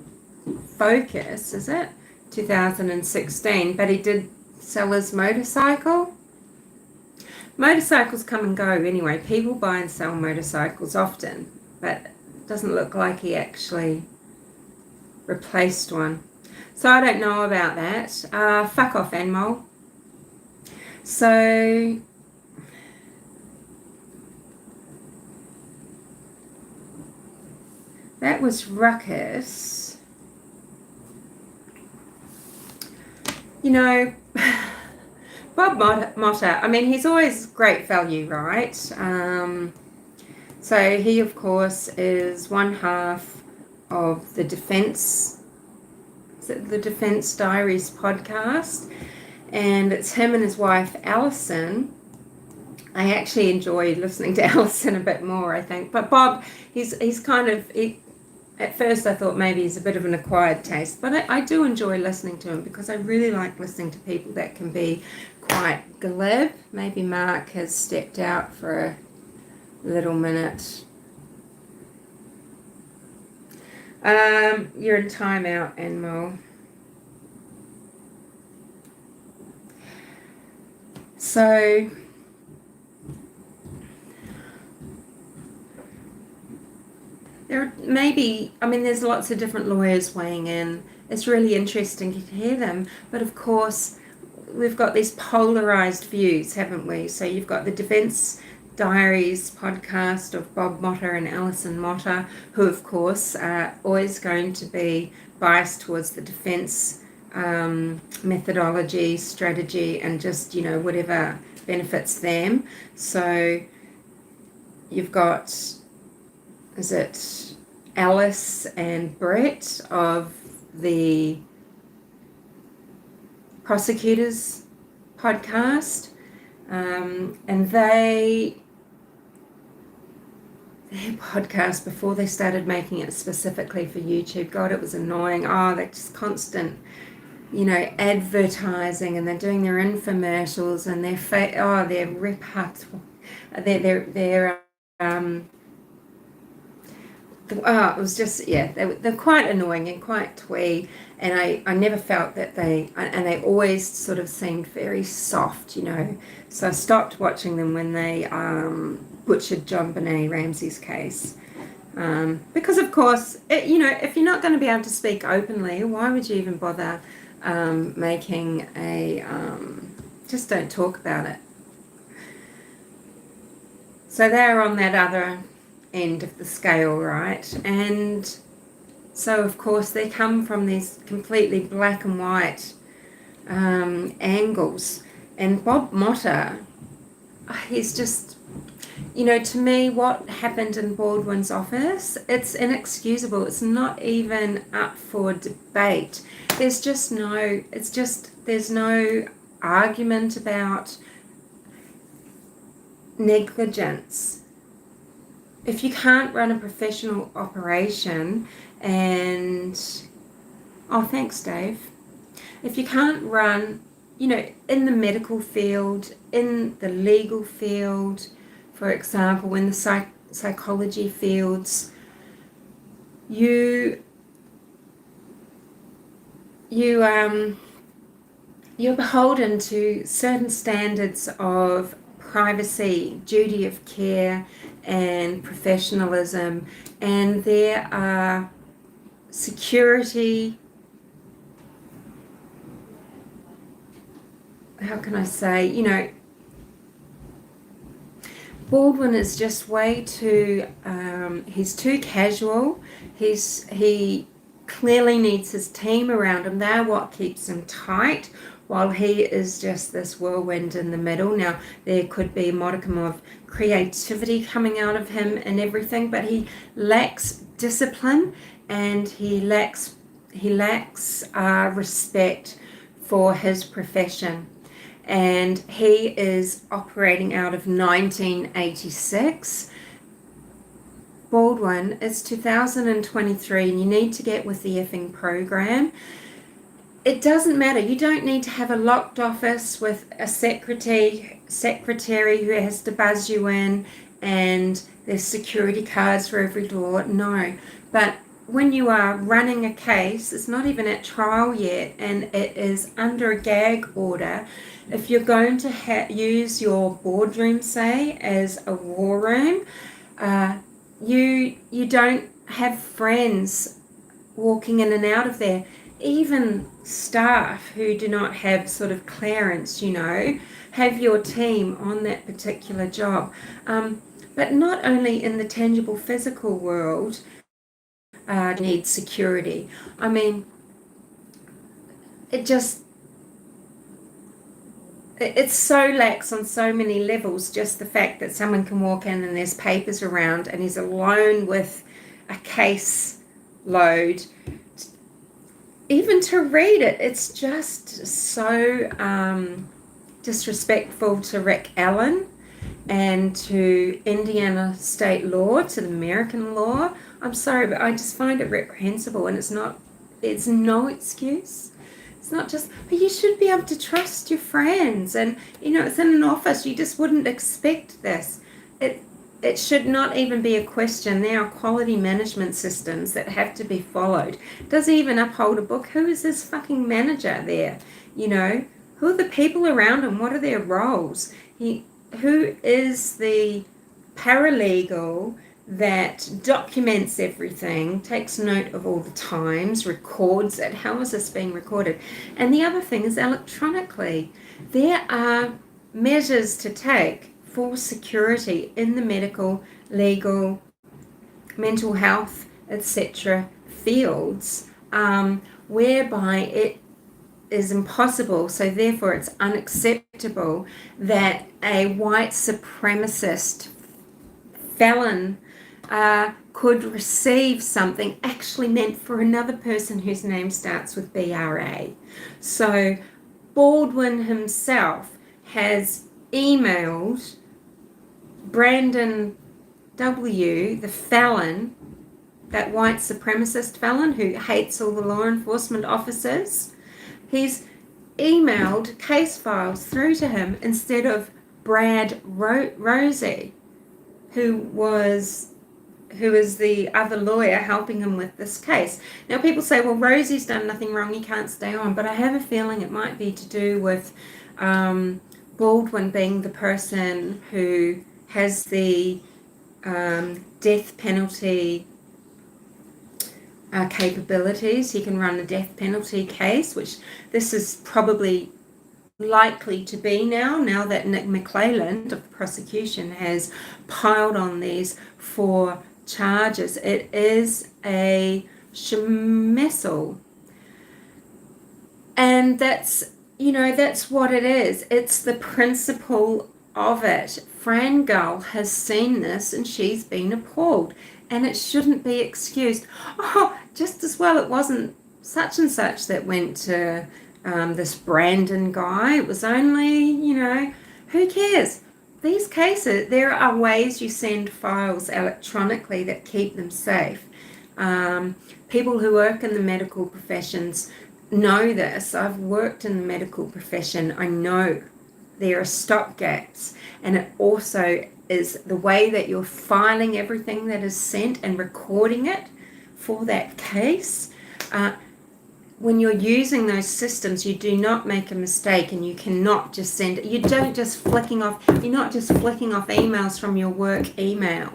A: Focus, is it? 2016, but he did sell his motorcycle. Motorcycles come and go anyway. People buy and sell motorcycles often, but it doesn't look like he actually replaced one. So I don't know about that. Fuck off, Animal. So that was Ruckus. Bob Motta, I mean, he's always great value, right? So he, of course, is one half of the Defense Diaries podcast, and it's him and his wife, Alison. I actually enjoy listening to Alison a bit more, I think. But Bob, he's kind of... At first I thought maybe he's a bit of an acquired taste, but I do enjoy listening to him because I really like listening to people that can be quite glib. Maybe Mark has stepped out for a little minute. You're in timeout, Enmo. So there's lots of different lawyers weighing in. It's really interesting to hear them. But of course, we've got these polarized views, haven't we? So you've got the Defense Diaries podcast of Bob Motta and Alison Motta, who of course are always going to be biased towards the defense methodology, strategy, and just, whatever benefits them. So you've got, is it Alice and Brett of the Prosecutors podcast, and their podcast, before they started making it specifically for YouTube, God, it was annoying. Oh, they're just constant, advertising, and they're doing their infomercials, and their repertoire, it was just, they're quite annoying and quite twee, and I never felt that they always sort of seemed very soft, so I stopped watching them when they butchered John Benet Ramsey's case, because of course, if you're not going to be able to speak openly, why would you even bother making just don't talk about it. So they're on that other end of the scale, right? And So, of course, they come from these completely black and white angles. And Bob Motta, he's just, to me, what happened in Baldwin's office, it's inexcusable. It's not even up for debate. There's no argument about negligence. If you can't run a professional operation thanks, Dave. If you can't run, in the medical field, in the legal field, for example, in the psychology fields, you're beholden to certain standards of privacy, duty of care, and professionalism, and there are security, how can I say, Baldwin is just way too, he's too casual. He clearly needs his team around him. They're what keeps him tight, while he is just this whirlwind in the middle. Now, there could be a modicum of creativity coming out of him and everything, but he lacks discipline, and he lacks respect for his profession. And he is operating out of 1986. Baldwin, it's 2023, and you need to get with the effing program. It doesn't matter. You don't need to have a locked office with a secretary who has to buzz you in, and there's security cards for every door. No. But when you are running a case, it's not even at trial yet, and it is under a gag order. If you're going to use your boardroom, say, as a war room, you don't have friends walking in and out of there. Even staff who do not have sort of clearance, have your team on that particular job. But not only in the tangible physical world need security. I mean, it's so lax on so many levels. Just the fact that someone can walk in and there's papers around and he's alone with a case load, even to read it, it's just so disrespectful to Rick Allen and to Indiana state law, to the American law. I'm sorry, but I just find it reprehensible, and it's no excuse. It's not just, but you should be able to trust your friends, and it's in an office. You just wouldn't expect this. It should not even be a question. There are quality management systems that have to be followed. Does he even uphold a book? Who is his fucking manager there? Who are the people around him? What are their roles? Who is the paralegal that documents everything, takes note of all the times, records it? How is this being recorded? And the other thing is electronically. There are measures to take for security in the medical, legal, mental health, etc. fields, whereby it is impossible, so therefore it's unacceptable that a white supremacist felon could receive something actually meant for another person whose name starts with BRA. So Baldwin himself has emailed Brandon W., the felon, that white supremacist felon who hates all the law enforcement officers. He's emailed case files through to him instead of Brad Rosie, who is the other lawyer helping him with this case. Now, people say, well, Rosie's done nothing wrong, he can't stay on, but I have a feeling it might be to do with Baldwin being the person who has the death penalty capabilities. He can run a death penalty case, which this is probably likely to be now that Nick McClelland of the prosecution has piled on these 4 charges. It is a Schmessel. And that's what it is. It's the principle of it. Fran Gull has seen this and she's been appalled. And it shouldn't be excused. Oh, just as well it wasn't such and such that went to this Brandon guy. It was only, who cares? These cases, there are ways you send files electronically that keep them safe. People who work in the medical professions know this. I've worked in the medical profession. I know there are stop gaps, and it also is the way that you're filing everything that is sent and recording it for that case. When you're using those systems, you do not make a mistake, and you cannot just send it. You're not just flicking off emails from your work email,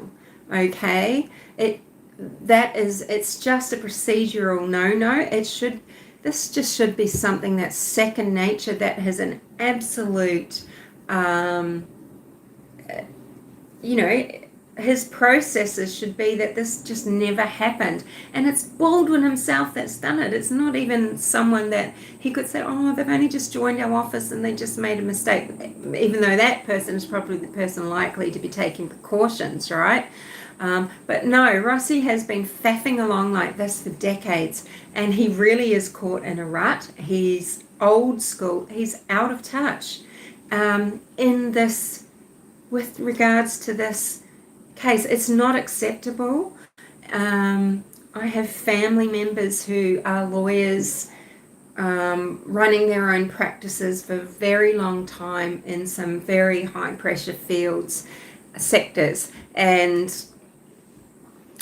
A: okay? It's just a procedural no. This just should be something that's second nature, that has an absolute, his processes should be that this just never happened. And it's Baldwin himself that's done it. It's not even someone that he could say, oh, they've only just joined our office and they just made a mistake, even though that person is probably the person likely to be taking precautions, right? But no, Rossi has been faffing along like this for decades, and he really is caught in a rut. He's old school. He's out of touch in this, with regards to this case. It's not acceptable. I have family members who are lawyers running their own practices for a very long time in some very high pressure sectors, and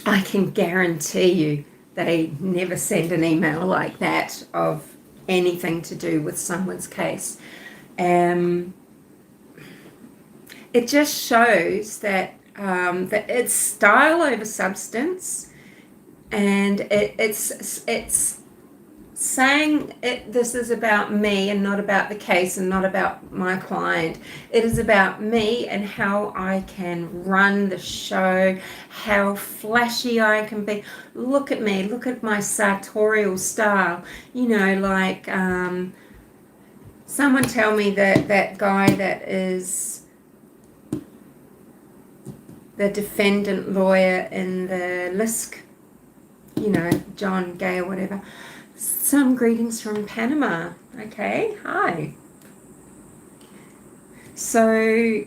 A: I can guarantee you they never send an email like that of anything to do with someone's case. It just shows that it's style over substance, and it's saying this is about me and not about the case and not about my client. It is about me and how I can run the show, how flashy I can be. Look at me, look at my sartorial style. Someone tell me that guy that is the defendant lawyer in the Lisk, John Gay or whatever. Some greetings from Panama. Okay, hi. So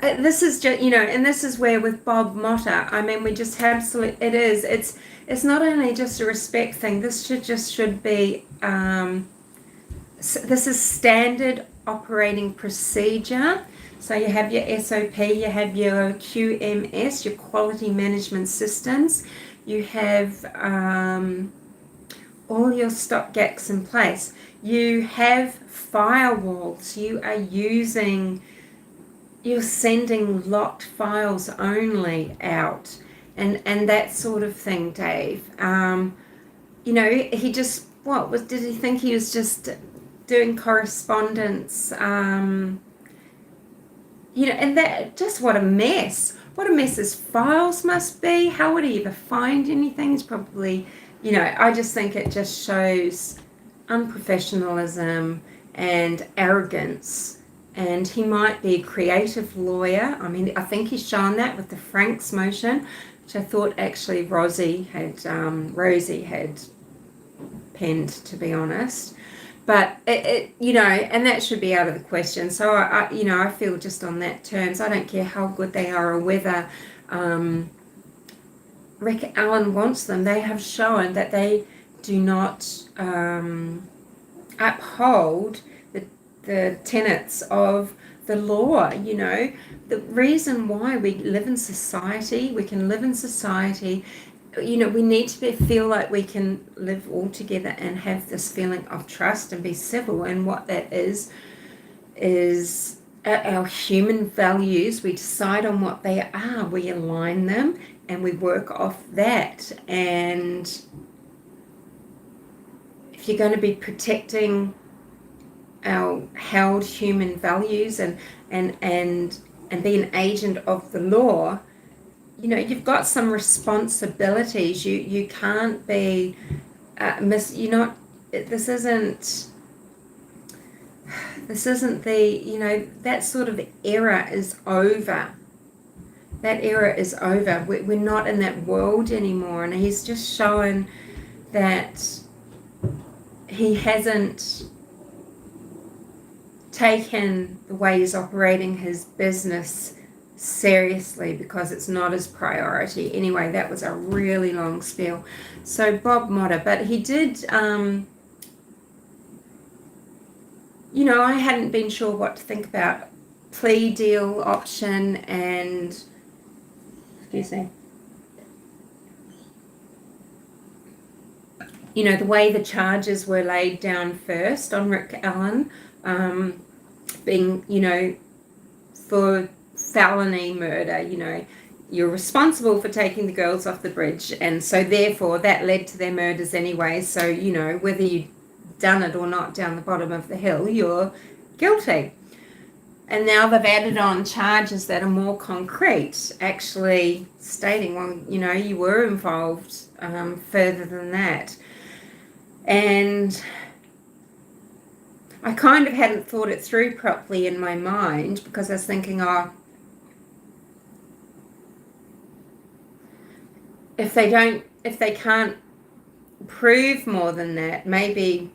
A: this is just, and this is where with Bob Motta, I mean, we just absolutely, it's not only just a respect thing. This should be, this is standard operating procedure. So you have your SOP, you have your QMS, your quality management systems. You have all your stopgaps in place. You have firewalls. You're sending locked files only out, and that sort of thing, Dave. He just, did he think he was just doing correspondence? And that, just what a mess. What a mess his files must be. How would he ever find anything? It's probably, I just think it just shows unprofessionalism and arrogance. And he might be a creative lawyer. I mean, I think he's shown that with the Franks motion, which I thought actually Rosie had penned, to be honest. But and that should be out of the question. So I feel just on that terms, I don't care how good they are or whether Rick Allen wants them. They have shown that they do not uphold the tenets of the law. The reason why we live in society, we can live in society. We need to feel like we can live all together and have this feeling of trust and be civil. And what that is our human values. We decide on what they are. We align them and we work off that. And if you're going to be protecting our held human values and be an agent of the law, you've got some responsibilities. You can't be you're not. This isn't that sort of era is over. That era is over. We're not in that world anymore, and he's just shown that he hasn't taken the way he's operating his business seriously because it's not his priority. Anyway, that was a really long spiel. So Bob Motter, but he did, I hadn't been sure what to think about plea deal option and, excuse me, the way the charges were laid down first on Rick Allen, being, for felony murder, you're responsible for taking the girls off the bridge, and so therefore that led to their murders anyway. So, whether you've done it or not down the bottom of the hill, you're guilty. And now they've added on charges that are more concrete, actually stating, well, you were involved further than that. And I kind of hadn't thought it through properly in my mind because I was thinking, if they can't prove more than that, maybe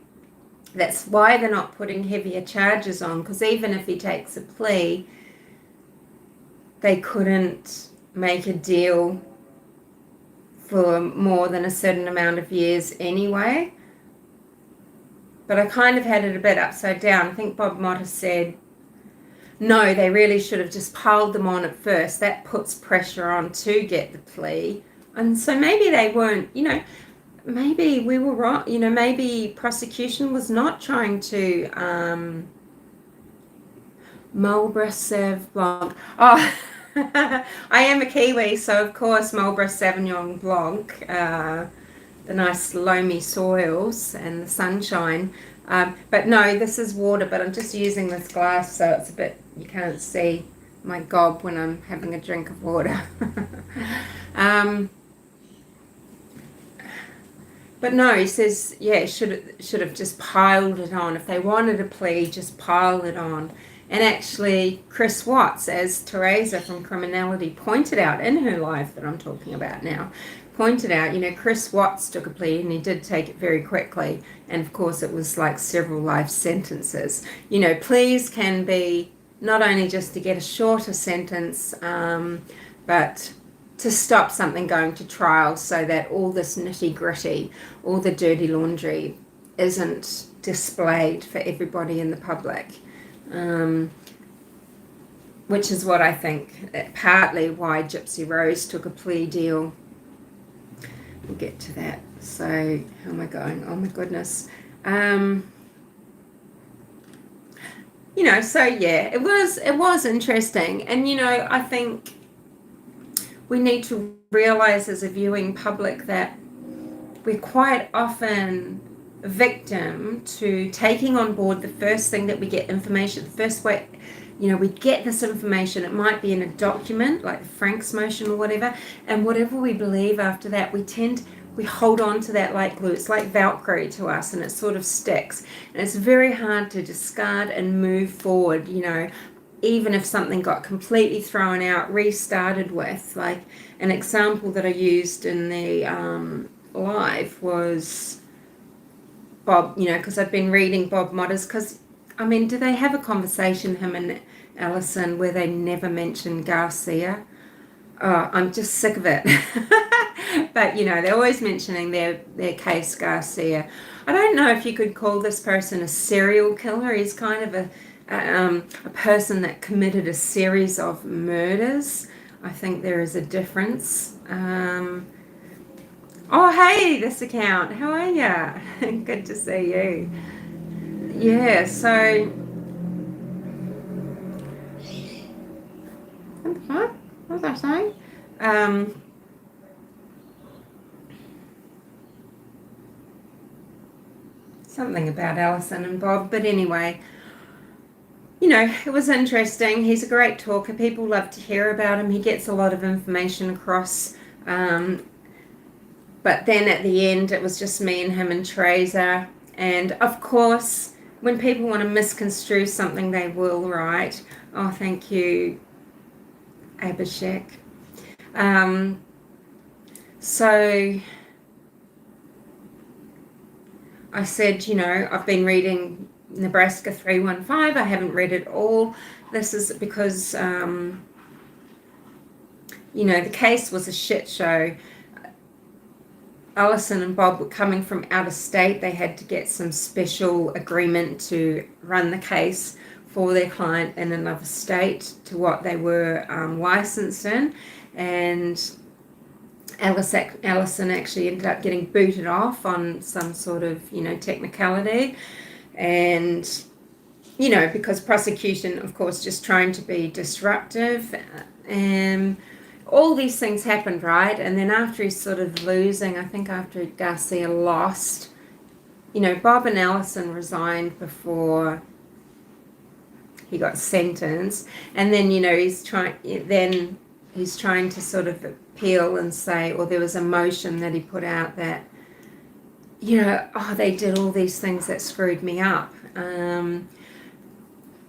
A: that's why they're not putting heavier charges on, because even if he takes a plea, they couldn't make a deal for more than a certain amount of years anyway. But I kind of had it a bit upside down. I think Bob Motter said, no, they really should have just piled them on at first. That puts pressure on to get the plea. And so maybe they weren't, maybe we were wrong. Maybe prosecution was not trying to Marlborough Sauv Blanc. Oh, I am a Kiwi, so of course Marlborough Sauvignon Blanc, the nice loamy soils and the sunshine. But no, this is water, but I'm just using this glass, so it's a bit, you can't see my gob when I'm having a drink of water. But no, he says, should have just piled it on. If they wanted a plea, just pile it on. And actually, Chris Watts, as Teresa from Criminality pointed out in her live that I'm talking about now, pointed out, Chris Watts took a plea and he did take it very quickly. And of course, it was like several life sentences. Pleas can be not only just to get a shorter sentence, but to stop something going to trial so that all this nitty-gritty, all the dirty laundry isn't displayed for everybody in the public. Which is what I think, partly why Gypsy Rose took a plea deal. We'll get to that. So, how am I going? Oh my goodness. So yeah, it was interesting. And, I think we need to realize as a viewing public that we're quite often a victim to taking on board the first thing that we get information, the first way, we get this information. It might be in a document like the Frank's motion or whatever, and whatever we believe after that, we hold on to that like glue. It's like Velcro to us, and it sort of sticks. And it's very hard to discard and move forward, even if something got completely thrown out, restarted with. Like an example that I used in the live was Bob, because I've been reading Bob Motter's, because, do they have a conversation, him and Alison, where they never mention Garcia? Oh, I'm just sick of it. But, they're always mentioning their case, Garcia. I don't know if you could call this person a serial killer. He's kind of a person that committed a series of murders. I think there is a difference. Oh, hey, this account. How are ya? Good to see you. Yeah, so... What was I saying? Something about Alison and Bob, but anyway... it was interesting. He's a great talker. People love to hear about him. He gets a lot of information across. But then at the end, it was just me and him and Teresa. And of course, when people want to misconstrue something, they will, right? Oh, thank you, Abhishek. So I said, I've been reading Nebraska 315. I haven't read it all. This is because, the case was a shit show. Alison and Bob were coming from out of state. They had to get some special agreement to run the case for their client in another state to what they were licensed in. And Alison actually ended up getting booted off on some sort of, technicality. And, because prosecution, of course, just trying to be disruptive. And all these things happened, right? And then after he's sort of losing, I think after Garcia lost, Bob and Alison resigned before he got sentenced. And then, he's trying to sort of appeal and say, or there was a motion that he put out that, they did all these things that screwed me up.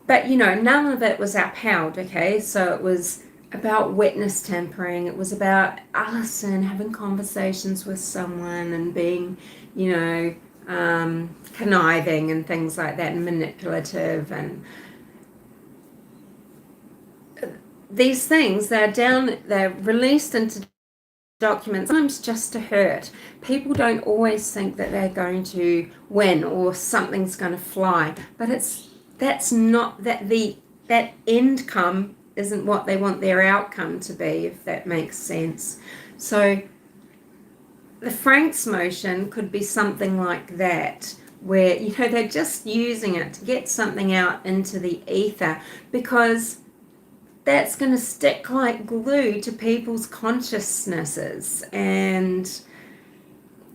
A: But, none of it was upheld, okay? So it was about witness tampering. It was about Alison having conversations with someone and being, conniving and things like that and manipulative. And these things, they're released into documents, sometimes just to hurt. People don't always think that they're going to win or something's going to fly, but that end come isn't what they want their outcome to be, if that makes sense. So the Franks motion could be something like that, where they're just using it to get something out into the ether, because that's going to stick like glue to people's consciousnesses, and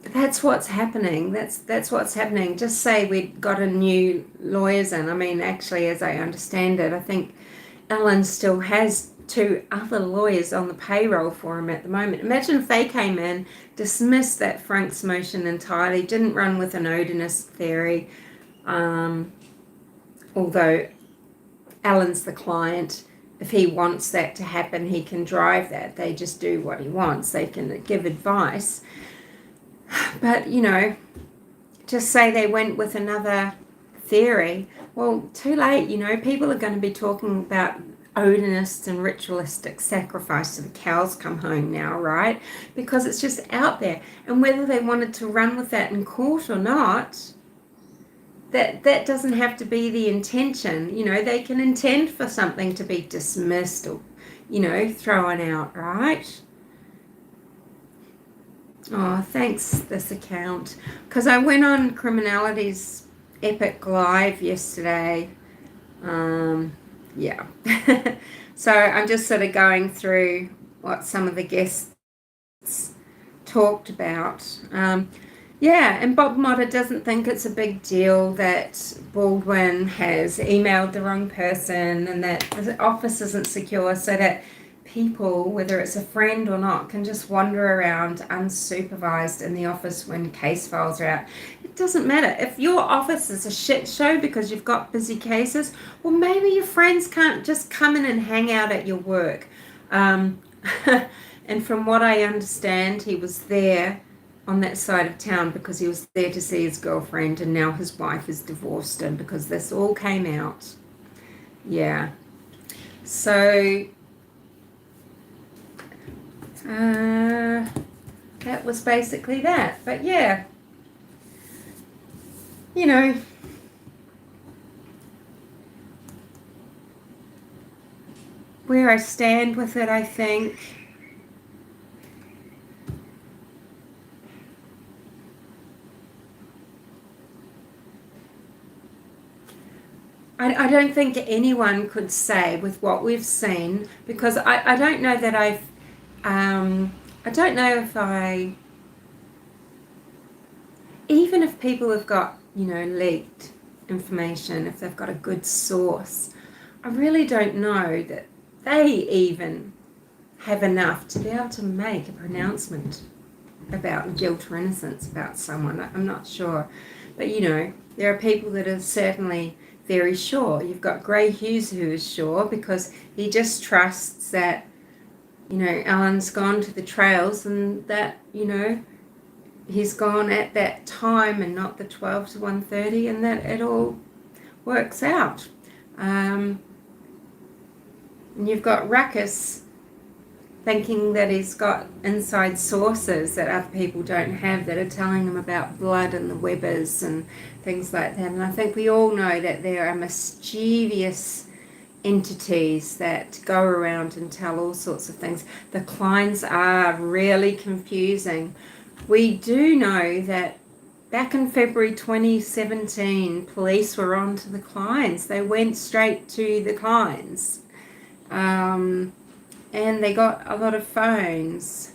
A: that's what's happening. That's what's happening. Just say we'd got a new lawyers in. I mean, actually, as I understand it, I think Ellen still has 2 other lawyers on the payroll for him at the moment. Imagine if they came in, dismissed that Franks motion entirely, didn't run with an Odinist theory, although Ellen's the client. If he wants that to happen, he can drive that. They just do what he wants. They can give advice. But, just say they went with another theory. Well, too late, people are going to be talking about Odinists and ritualistic sacrifice to the cows come home now, right? Because it's just out there. And whether they wanted to run with that in court or not, that doesn't have to be the intention. They can intend for something to be dismissed or, thrown out, right? Oh, thanks, this account. Because I went on Criminality's Epic Live yesterday. Yeah. So I'm just sort of going through what some of the guests talked about. And Bob Motter doesn't think it's a big deal that Baldwin has emailed the wrong person and that the office isn't secure, so that people, whether it's a friend or not, can just wander around unsupervised in the office when case files are out. It doesn't matter. If your office is a shit show because you've got busy cases, well, maybe your friends can't just come in and hang out at your work. And from what I understand, he was there on that side of town because he was there to see his girlfriend, and now his wife has divorced him because this all came out. Yeah. So that was basically that. But yeah, where I stand with it, I think I don't think anyone could say with what we've seen, because I don't know that I don't know if even if people have got, leaked information, if they've got a good source, I really don't know that they even have enough to be able to make a pronouncement about guilt or innocence about someone. I'm not sure. But, there are people that are certainly very sure. You've got Gray Hughes who is sure because he just trusts that, Alan's gone to the trails and that, he's gone at that time and not the 12 to 1:30 and that it all works out. And you've got Ruckus thinking that he's got inside sources that other people don't have that are telling him about blood and the Webbers and things like that. And I think we all know that there are mischievous entities that go around and tell all sorts of things. The Kleins are really confusing. We do know that back in February 2017, police were on to the Kleins. They went straight to the Kleins. And they got a lot of phones.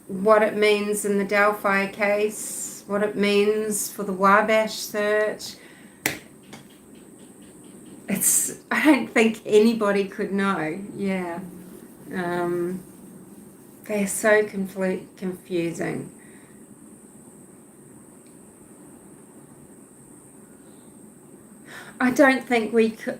A: What it means in the Delphi case, what it means for the Wabash search. I don't think anybody could know. Yeah. They're so confusing. I don't think we could,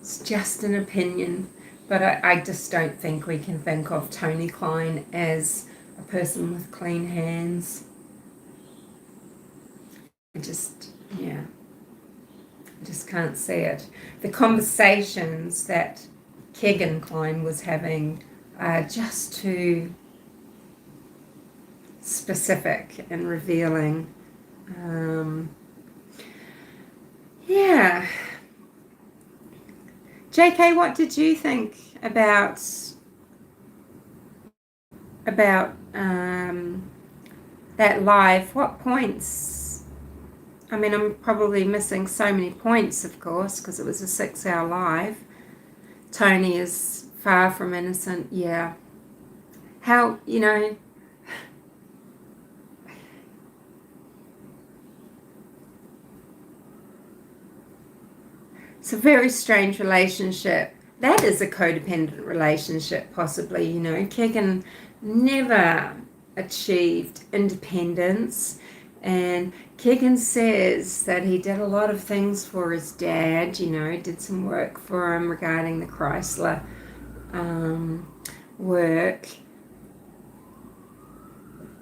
A: it's just an opinion, but I just don't think we can think of Tony Klein as a person with clean hands. I just can't see it. The conversations that Keegan Klein was having are just too specific and revealing. JK, what did you think about that live? What points? I mean, I'm probably missing so many points, of course, because it was a 6-hour live. Tony is far from innocent. Yeah. How, it's a very strange relationship. That is a codependent relationship, possibly. Keegan never achieved independence, and Keegan says that he did a lot of things for his dad, did some work for him regarding the Chrysler work.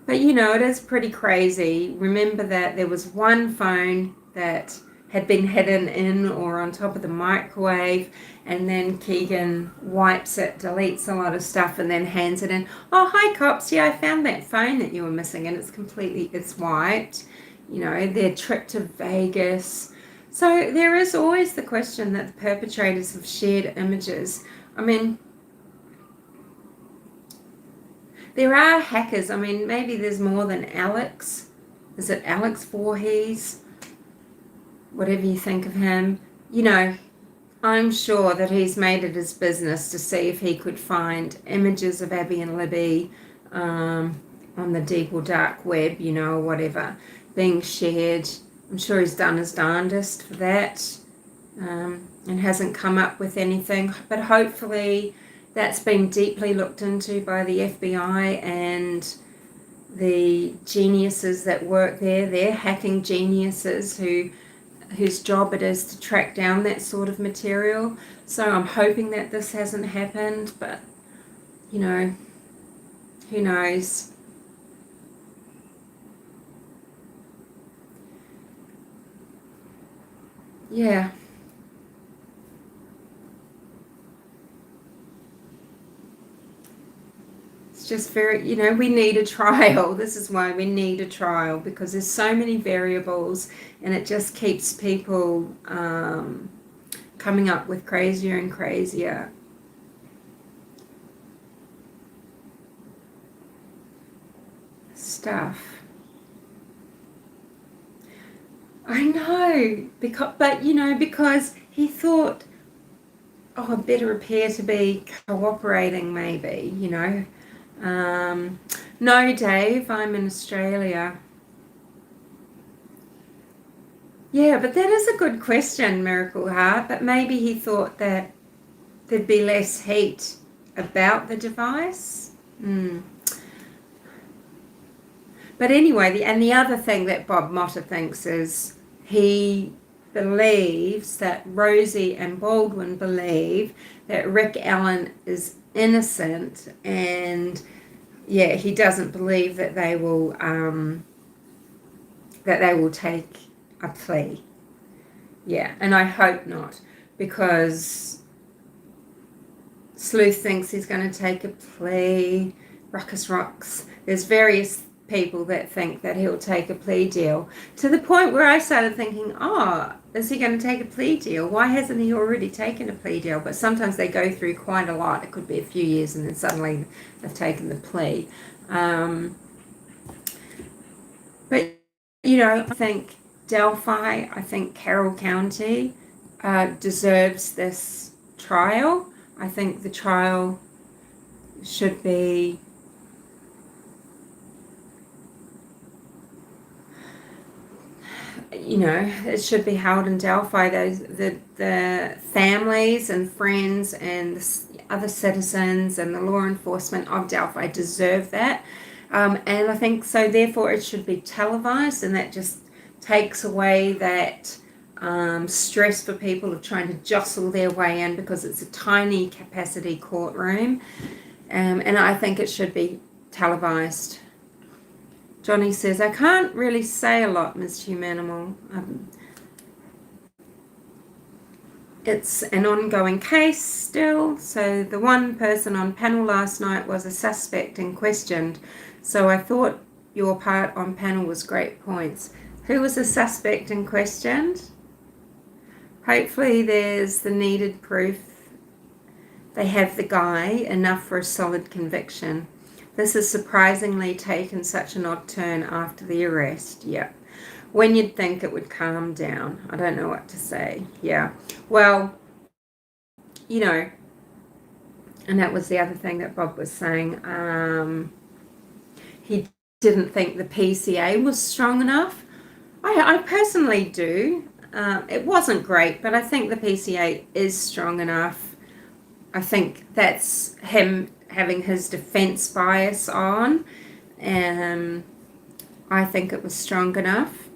A: But, it is pretty crazy. Remember that there was one phone that had been hidden in or on top of the microwave, and then Keegan wipes it, deletes a lot of stuff, and then hands it in. Oh, hi cops, yeah, I found that phone that you were missing, and it's wiped. Their trip to Vegas. So there is always the question that the perpetrators have shared images. I mean, there are hackers. I mean, maybe there's more than Alex. Is it Alex Voorhees? Whatever you think of him, I'm sure that he's made it his business to see if he could find images of Abby and Libby on the deep or dark web, or whatever, being shared. I'm sure he's done his darndest for that and hasn't come up with anything. But hopefully that's been deeply looked into by the FBI and the geniuses that work there. They're hacking geniuses whose job it is to track down that sort of material. So I'm hoping that this hasn't happened, but, who knows? Yeah. It's just very, we need a trial. This is why we need a trial, because there's so many variables and it just keeps people coming up with crazier and crazier stuff. I know, because he thought, I better appear to be cooperating maybe, No, Dave, I'm in Australia. Yeah, but that is a good question, Miracle Heart. But maybe he thought that there'd be less heat about the device. But anyway, the other thing that Bob Motta thinks is he believes that Rosie and Baldwin believe that Rick Allen is innocent, and yeah, he doesn't believe that they will take a plea. Yeah, and I hope not, because Sleuth thinks he's going to take a plea. Ruckus Rocks. There's various people that think that he'll take a plea deal, to the point where I started thinking, oh, is he going to take a plea deal? Why hasn't he already taken a plea deal? But sometimes they go through quite a lot. It could be a few years and then suddenly they've taken the plea. But, I think Delphi, I think Carroll County deserves this trial. I think the trial should be it should be held in Delphi. The families and friends and the other citizens and the law enforcement of Delphi deserve that. And I think so, therefore, it should be televised, and that just takes away that stress for people of trying to jostle their way in, because it's a tiny capacity courtroom. And I think it should be televised. Johnny says, I can't really say a lot, Ms. Humanimal. It's an ongoing case still. So the one person on panel last night was a suspect and questioned. So I thought your part on panel was great points. Who was a suspect and questioned? Hopefully there's the needed proof. They have the guy enough for a solid conviction. This has surprisingly taken such an odd turn after the arrest. Yeah. When you'd think it would calm down. I don't know what to say. Yeah. Well, and that was the other thing that Bob was saying. He didn't think the PCA was strong enough. I personally do. It wasn't great, but I think the PCA is strong enough. I think that's him having his defense bias on. I think it was strong enough.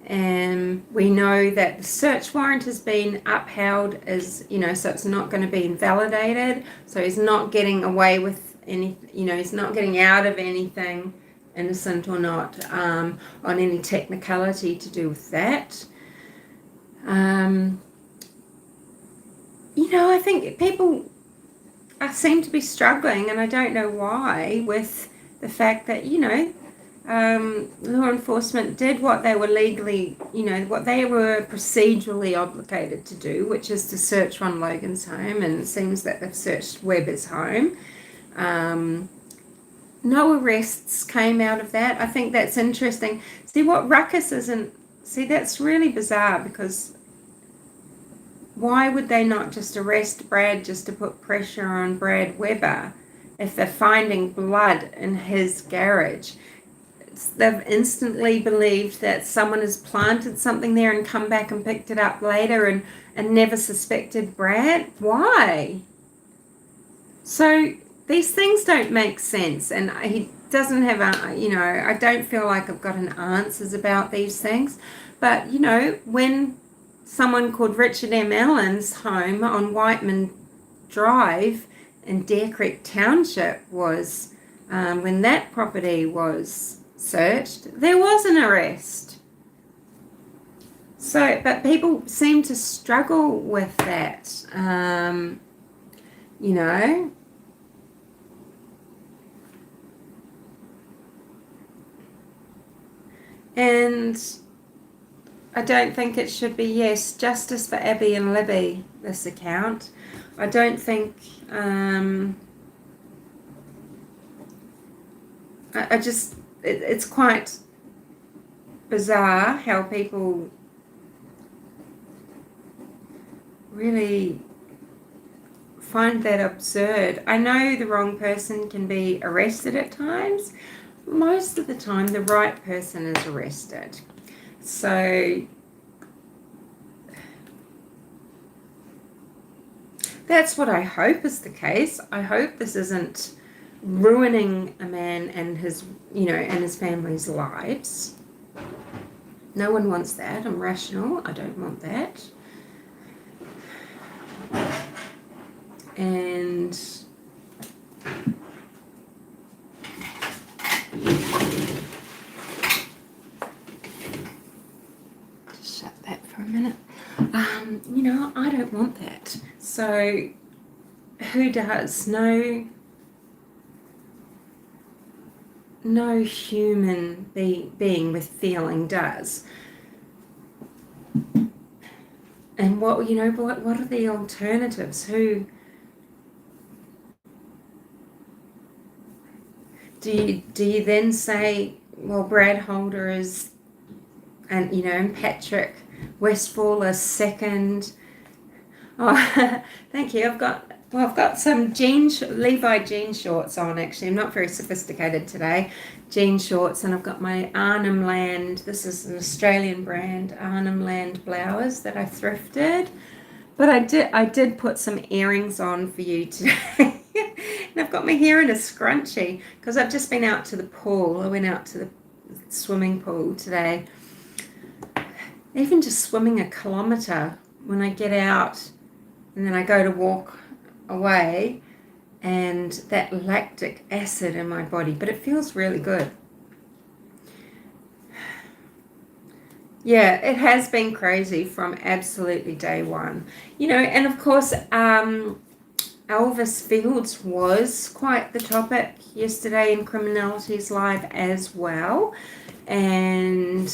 A: We know that the search warrant has been upheld, so it's not going to be invalidated. So he's not getting away with any, he's not getting out of anything, innocent or not, on any technicality to do with that. I think people seem to be struggling, and I don't know why, with the fact that, law enforcement did what they were legally, what they were procedurally obligated to do, which is to search Ron Logan's home, and it seems that they've searched Webber's home. No arrests came out of that. I think that's interesting. See, what Ruckus isn't, that's really bizarre, because why would they not just arrest Brad just to put pressure on Brad Webber if they're finding blood in his garage? They've instantly believed that someone has planted something there and come back and picked it up later, and never suspected Brad. Why? So these things don't make sense, and he doesn't have I don't feel like I've got an answers about these things. But when someone called Richard M. Allen's home on Whiteman Drive in Deer Creek Township was, when that property was searched, there was an arrest. So, but people seem to struggle with that, And I don't think it should be, yes, justice for Abby and Libby, this account. I don't think, it's quite bizarre how people really find that absurd. I know the wrong person can be arrested at times. Most of the time, the right person is arrested. So, That's what I hope is the case. I hope this isn't ruining a man and his, and his family's lives. No one wants that. I'm rational. I don't want that. And just shut that for a minute. I don't want that. So who does? No human being with feeling does. And what are the alternatives? Who do you then say, well, Brad Holder is, and Patrick Westfall is second. Oh, thank you. I've got some Levi jean shorts on, actually. I'm not very sophisticated today. Jean shorts, and I've got my Arnhem Land. This is an Australian brand, Arnhem Land blouse that I thrifted. But I did put some earrings on for you today. And I've got my hair in a scrunchie because I've just been out to the pool. I went out to the swimming pool today. Even just swimming 1 kilometre, when I get out and then I go to walk away, and that lactic acid in my body, but it feels really good. Yeah, it has been crazy from absolutely day one. And of course, Elvis Fields was quite the topic yesterday in Criminalities Live as well. And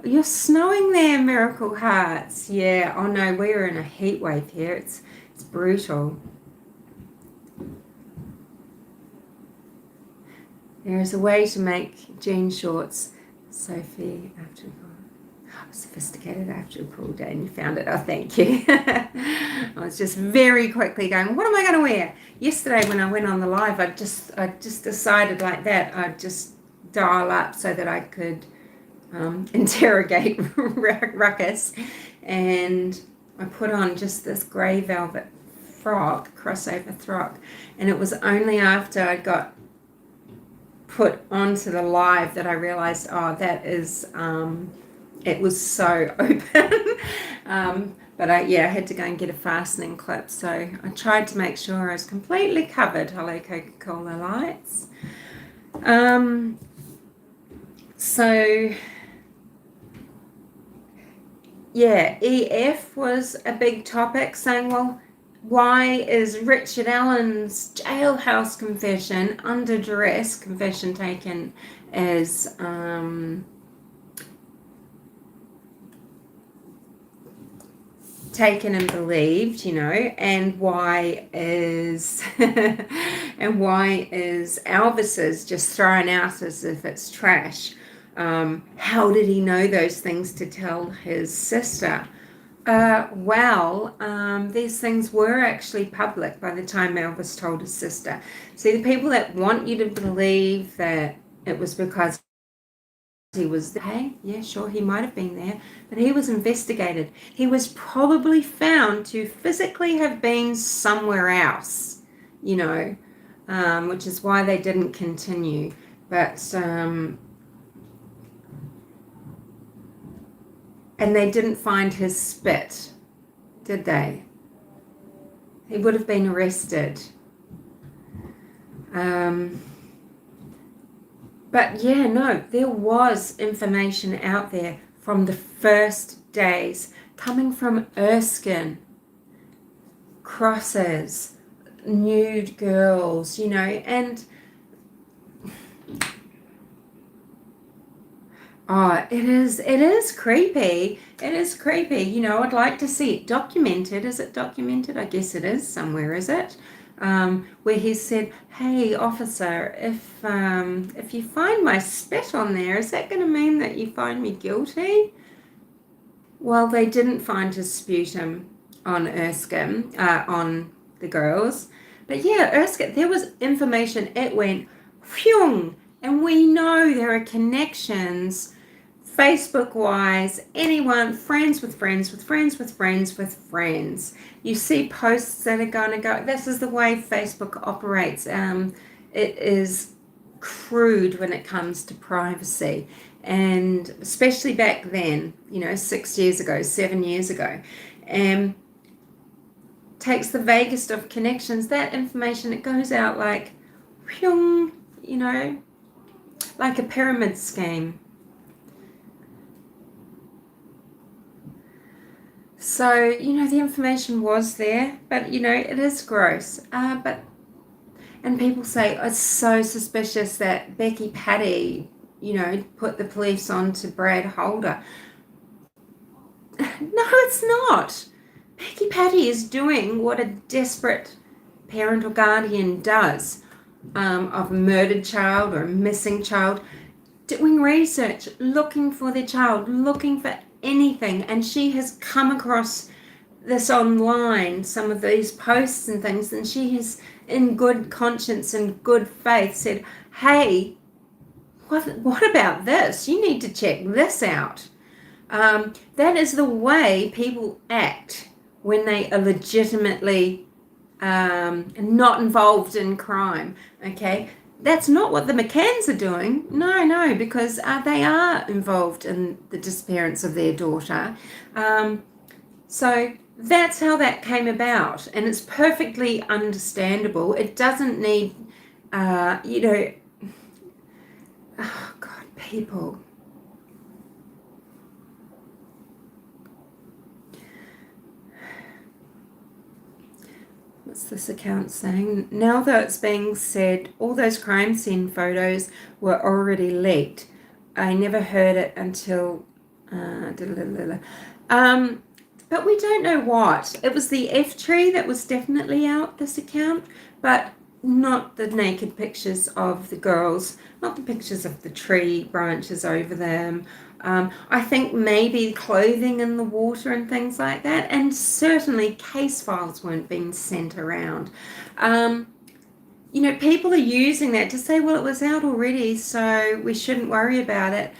A: you're snowing there, Miracle Hearts. Yeah, oh no, we're in a heat wave here. It's brutal. There is a way to make jean shorts, Sophie, after sophisticated after a pool day, and you found it. Oh, thank you. I was just very quickly going, what am I going to wear? Yesterday when I went on the live, I just decided like that. I'd just dial up so that I could interrogate Ruckus, and I put on just this grey velvet frock, crossover frock, and it was only after I got put onto the live that I realized, that is, it was so open. But I had to go and get a fastening clip, so I tried to make sure I was completely covered. Hello, Coca-Cola Lights. EF was a big topic, saying, well, why is Richard Allen's jailhouse confession, under duress confession, taken as taken and believed, and why is Elvis's just thrown out as if it's trash? How did he know those things to tell his sister? These things were actually public by the time Elvis told his sister. See, the people that want you to believe that it was because he was there, hey, yeah, sure, he might have been there, but he was investigated. He was probably found to physically have been somewhere else, which is why they didn't continue. But and they didn't find his spit, did they? He would have been arrested. But yeah, no, there was information out there from the first days coming from Erskine, crosses, nude girls, and it is creepy. It is creepy. I'd like to see it documented. Is it documented? I guess it is somewhere, is it? Where he said, hey, officer, if you find my spit on there, is that going to mean that you find me guilty? Well, they didn't find his sputum on Erskine, on the girls. But yeah, Erskine, there was information. It went, phew, and we know there are connections Facebook wise, anyone, friends with friends with friends with friends with friends. You see posts that are going to go, this is the way Facebook operates. It is crude when it comes to privacy, and especially back then, 6 years ago, 7 years ago. Takes the vaguest of connections, that information, it goes out like, like a pyramid scheme. So, the information was there, but, it is gross. And people say, it's so suspicious that Becky Patty, put the police on to Brad Holder. No, it's not. Becky Patty is doing what a desperate parent or guardian does of a murdered child or a missing child, doing research, looking for their child, looking for anything. And she has come across this online, some of these posts and things, and she has, in good conscience and good faith, said, hey, what about this? You need to check this out. That is the way people act when they are legitimately not involved in crime, okay? That's not what the McCanns are doing. No, because they are involved in the disappearance of their daughter. So that's how that came about, and it's perfectly understandable. It doesn't need, oh God, people. What's this account saying? Now that it's being said, all those crime scene photos were already leaked. I never heard it until... but we don't know what. It was the F tree that was definitely out, this account, but not the naked pictures of the girls, not the pictures of the tree branches over them. I think maybe clothing in the water and things like that, and certainly case files weren't being sent around. People are using that to say, well, it was out already, so we shouldn't worry about it.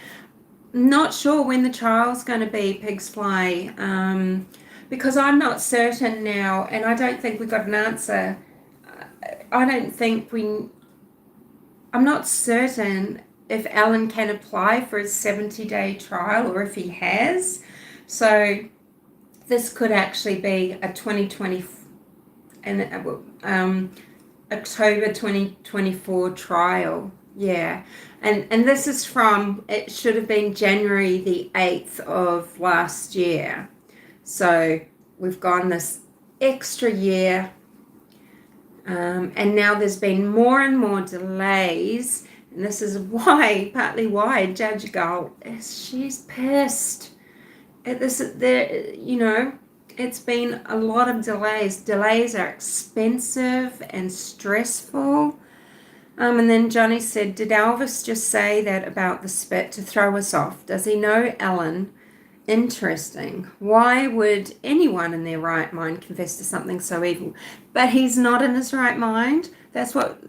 A: Not sure when the trial's going to be, Pigs Fly, because I'm not certain now, and I don't think we got an answer. I'm not certain if Alan can apply for a 70-day trial or if he has. So this could actually be a 2020 and October 2024 trial. Yeah. And this is from, it should have been January the 8th of last year. So we've gone this extra year. And now there's been more and more delays. And this is partly why Judge Gull, she's pissed. It's been a lot of delays. Delays are expensive and stressful. And then Johnny said, did Elvis just say that about the spit to throw us off? Does he know Ellen? Interesting. Why would anyone in their right mind confess to something so evil? But he's not in his right mind. That's what...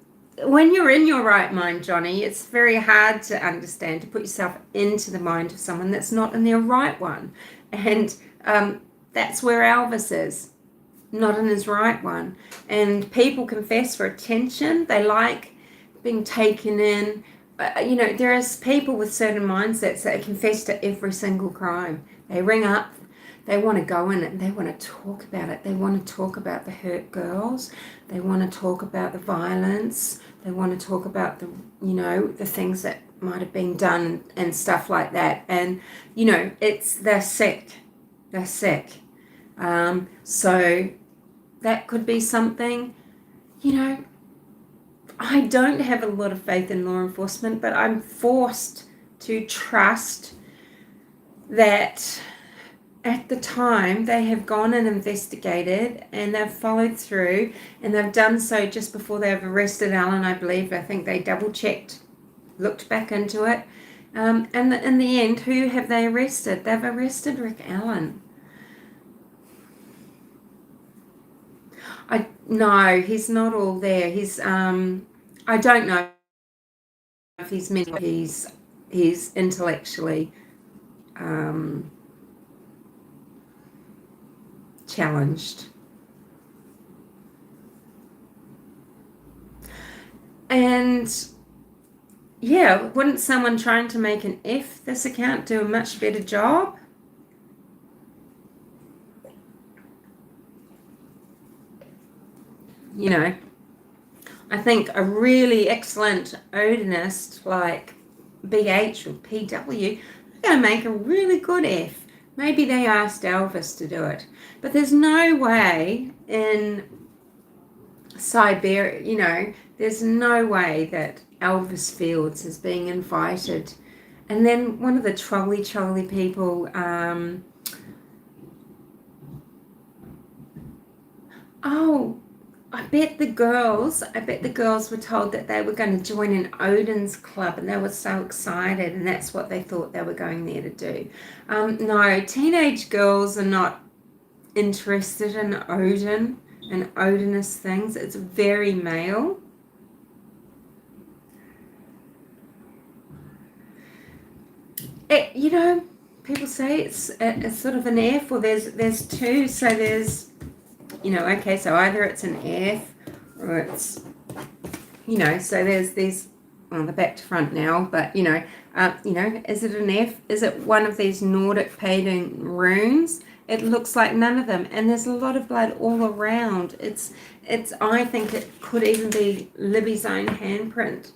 A: When you're in your right mind, Johnny, it's very hard to understand, to put yourself into the mind of someone that's not in their right one. And that's where Elvis is, not in his right one. And people confess for attention. They like being taken in. There is people with certain mindsets that confess to every single crime. They ring up. They want to go in it and they want to talk about it. They want to talk about the hurt girls. They want to talk about the violence. They want to talk about the things that might have been done and stuff like that. And, they're sick. They're sick. So that could be something, I don't have a lot of faith in law enforcement, but I'm forced to trust that at the time they have gone and investigated and they've followed through, and they've done so just before they've arrested Alan, I believe. I think they double checked, looked back into it. And in the end, who have they arrested? They've arrested Rick Allen. No, he's not all there. He's I don't know if he's mentally, he's intellectually challenged. And yeah, wouldn't someone trying to make an F this account do a much better job? You know, I think a really excellent Odinist like BH or PW are going to make a really good F. Maybe they asked Elvis to do it. But there's no way in Siberia, you know, there's no way that Elvis Fields is being invited. And then one of the trolley people, oh, I bet the girls were told that they were going to join an Odin's club, and they were so excited, and that's what they thought they were going there to do. No, teenage girls are not interested in Odin and Odinist things. It's very male. You know, people say it's sort of an F, or there's two, so there's, you know, okay, so either it's an F or it's, you know, so there's these on the back to front now, but you know, is it an F? Is it one of these Nordic pagan runes? It looks like none of them, and there's a lot of blood all around. It's I think it could even be Libby's own handprint,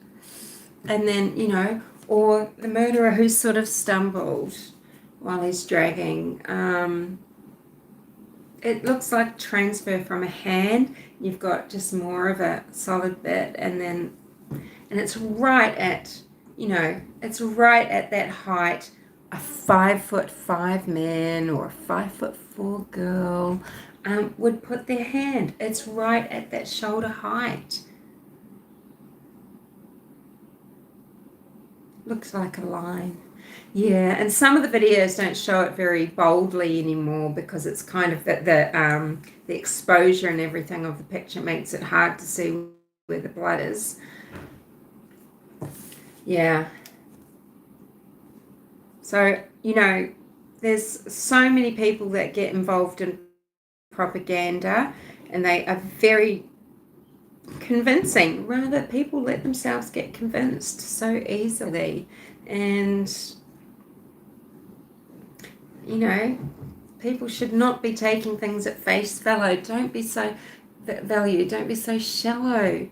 A: and then, you know, or the murderer who sort of stumbled while he's dragging. It looks like transfer from a hand. You've got just more of a solid bit, and it's right at, you know, it's right at that height a 5'5" man or a 5'4" girl would put their hand. It's right at that shoulder height. Looks like a line. Yeah, and some of the videos don't show it very boldly anymore because it's kind of the exposure and everything of the picture makes it hard to see where the blood is. Yeah. So, you know, there's so many people that get involved in propaganda, and they are very convincing. Rather, people let themselves get convinced so easily, and you know, people should not be taking things at face value. Don't be so shallow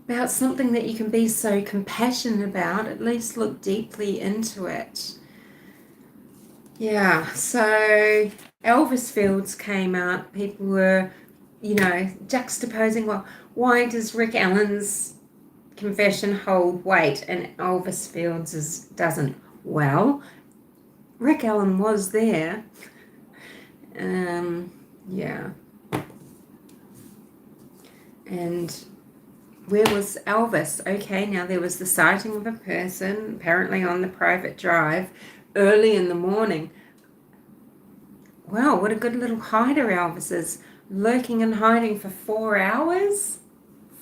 A: about something that you can be so compassionate about. At least look deeply into it. Yeah, so Elvis Fields came out. People were, you know, juxtaposing, well, why does Rick Allen's confession hold weight and Elvis Fields' doesn't? Well, Rick Allen was there. Yeah. And where was Elvis? Okay, now there was the sighting of a person, apparently on the private drive, early in the morning. Wow, what a good little hider Elvis is. Lurking and hiding for 4 hours?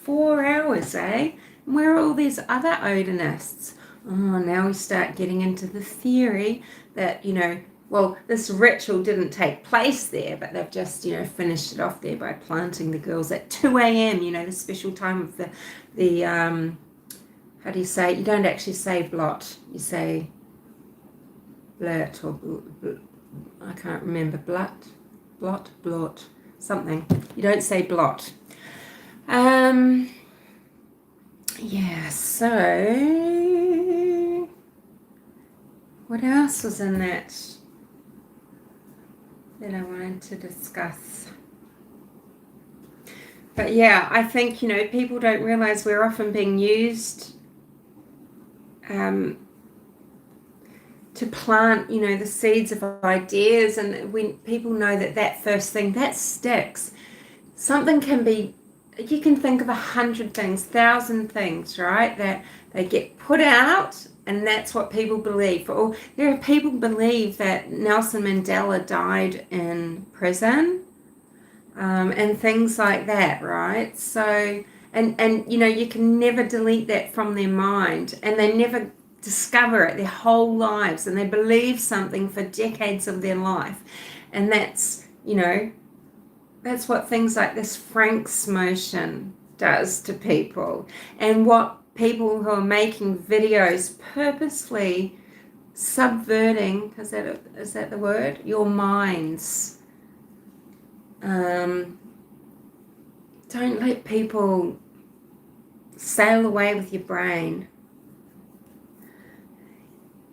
A: 4 hours, eh? And where are all these other Odinists? Oh, now we start getting into the theory that, you know, well, this ritual didn't take place there, but they've just, you know, finished it off there by planting the girls at 2 a.m., you know, the special time of the how do you say, you don't actually say blot, you say blurt, or I can't remember, blot, something. You don't say blot. Yeah, so what else was in that I wanted to discuss? But yeah, I think, you know, people don't realize we're often being used to plant, you know, the seeds of ideas, and when people know that first thing, that sticks. Something can be, you can think of 100 things, 1,000 things, right, that they get put out, and that's what people believe. Or there are people who believe that Nelson Mandela died in prison, and things like that, right? So, and you know, you can never delete that from their mind, and they never discover it their whole lives, and they believe something for decades of their life. And that's, that's what things like this Frank's motion does to people, and what people who are making videos purposely subverting, is that the word, your minds. Don't let people sail away with your brain.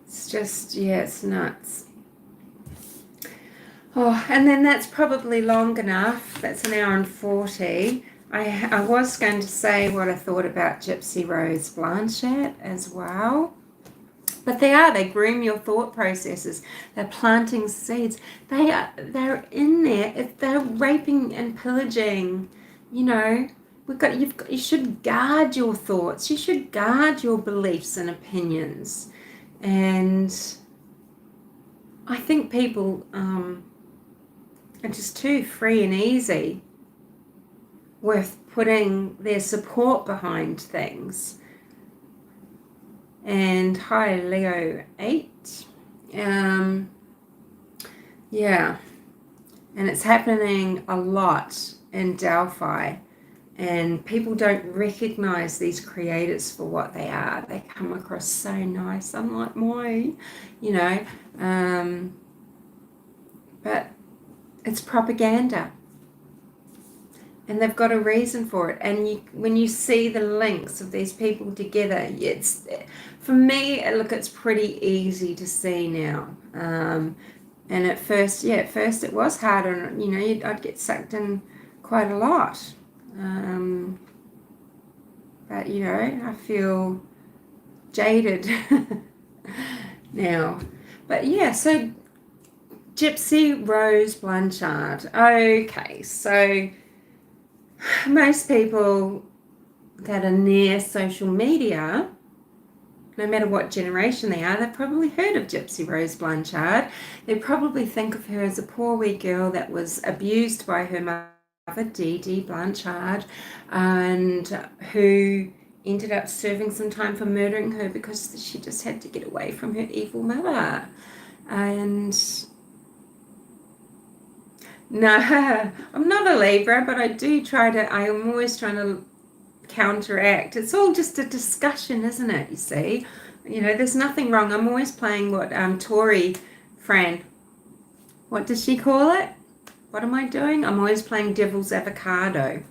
A: It's just, it's nuts. Oh, and then that's probably long enough. That's an hour and 40. I was going to say what I thought about Gypsy Rose Blanchard as well. But they groom your thought processes. They're planting seeds. They're in there. They're raping and pillaging. You should guard your thoughts. You should guard your beliefs and opinions. And I think people are just too free and easy with putting their support behind things. And hi, Leo 8. And it's happening a lot in Delphi, and people don't recognize these creators for what they are. They come across so nice. I'm like, but it's propaganda. And they've got a reason for it. And when you see the links of these people together, for me, it's pretty easy to see now. And at first it was hard, and I'd get sucked in quite a lot. But I feel jaded now. But so Gypsy Rose Blanchard. Okay, so most people that are near social media, no matter what generation they are, they've probably heard of Gypsy Rose Blanchard. They probably think of her as a poor wee girl that was abused by her mother, Dee Dee Blanchard, and who ended up serving some time for murdering her because she just had to get away from her evil mother. And no, I'm not a Libra, but I'm always trying to counteract. It's all just a discussion, isn't it? You see, there's nothing wrong. I'm always playing what Tori Fran, what does she call it? What am I doing? I'm always playing Devil's Avocado.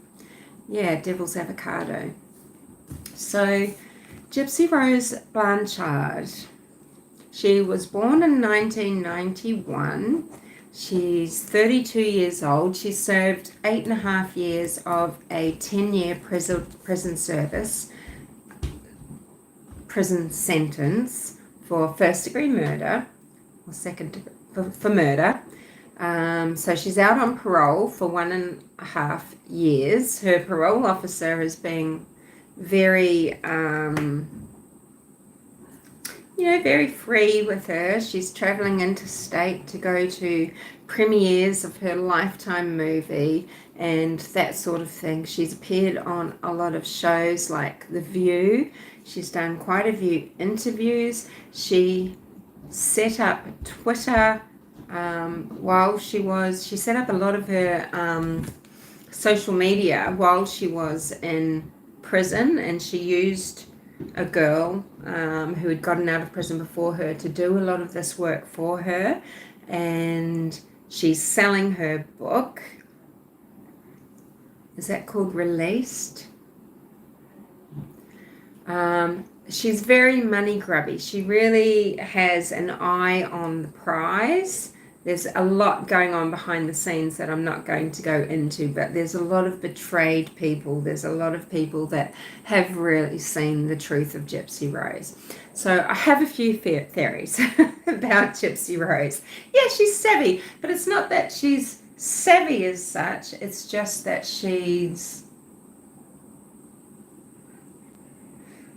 A: Yeah, Devil's Avocado. So, Gypsy Rose Blanchard, she was born in 1991. She's 32 years old. She served 8.5 years of a 10-year prison sentence for first-degree murder, or for murder. So she's out on parole for 1.5 years. Her parole officer is being very, very free with her. She's traveling interstate to go to premieres of her Lifetime movie and that sort of thing. She's appeared on a lot of shows like The View. She's done quite a few interviews. She set up Twitter she set up a lot of her social media while she was in prison, and she used a girl who had gotten out of prison before her to do a lot of this work for her, and she's selling her book. Is that called Released? She's very money grubby. She really has an eye on the prize. There's a lot going on behind the scenes that I'm not going to go into, but there's a lot of betrayed people. There's a lot of people that have really seen the truth of Gypsy Rose. So I have a few theories about Gypsy Rose. Yeah, she's savvy, but it's not that she's savvy as such. It's just that she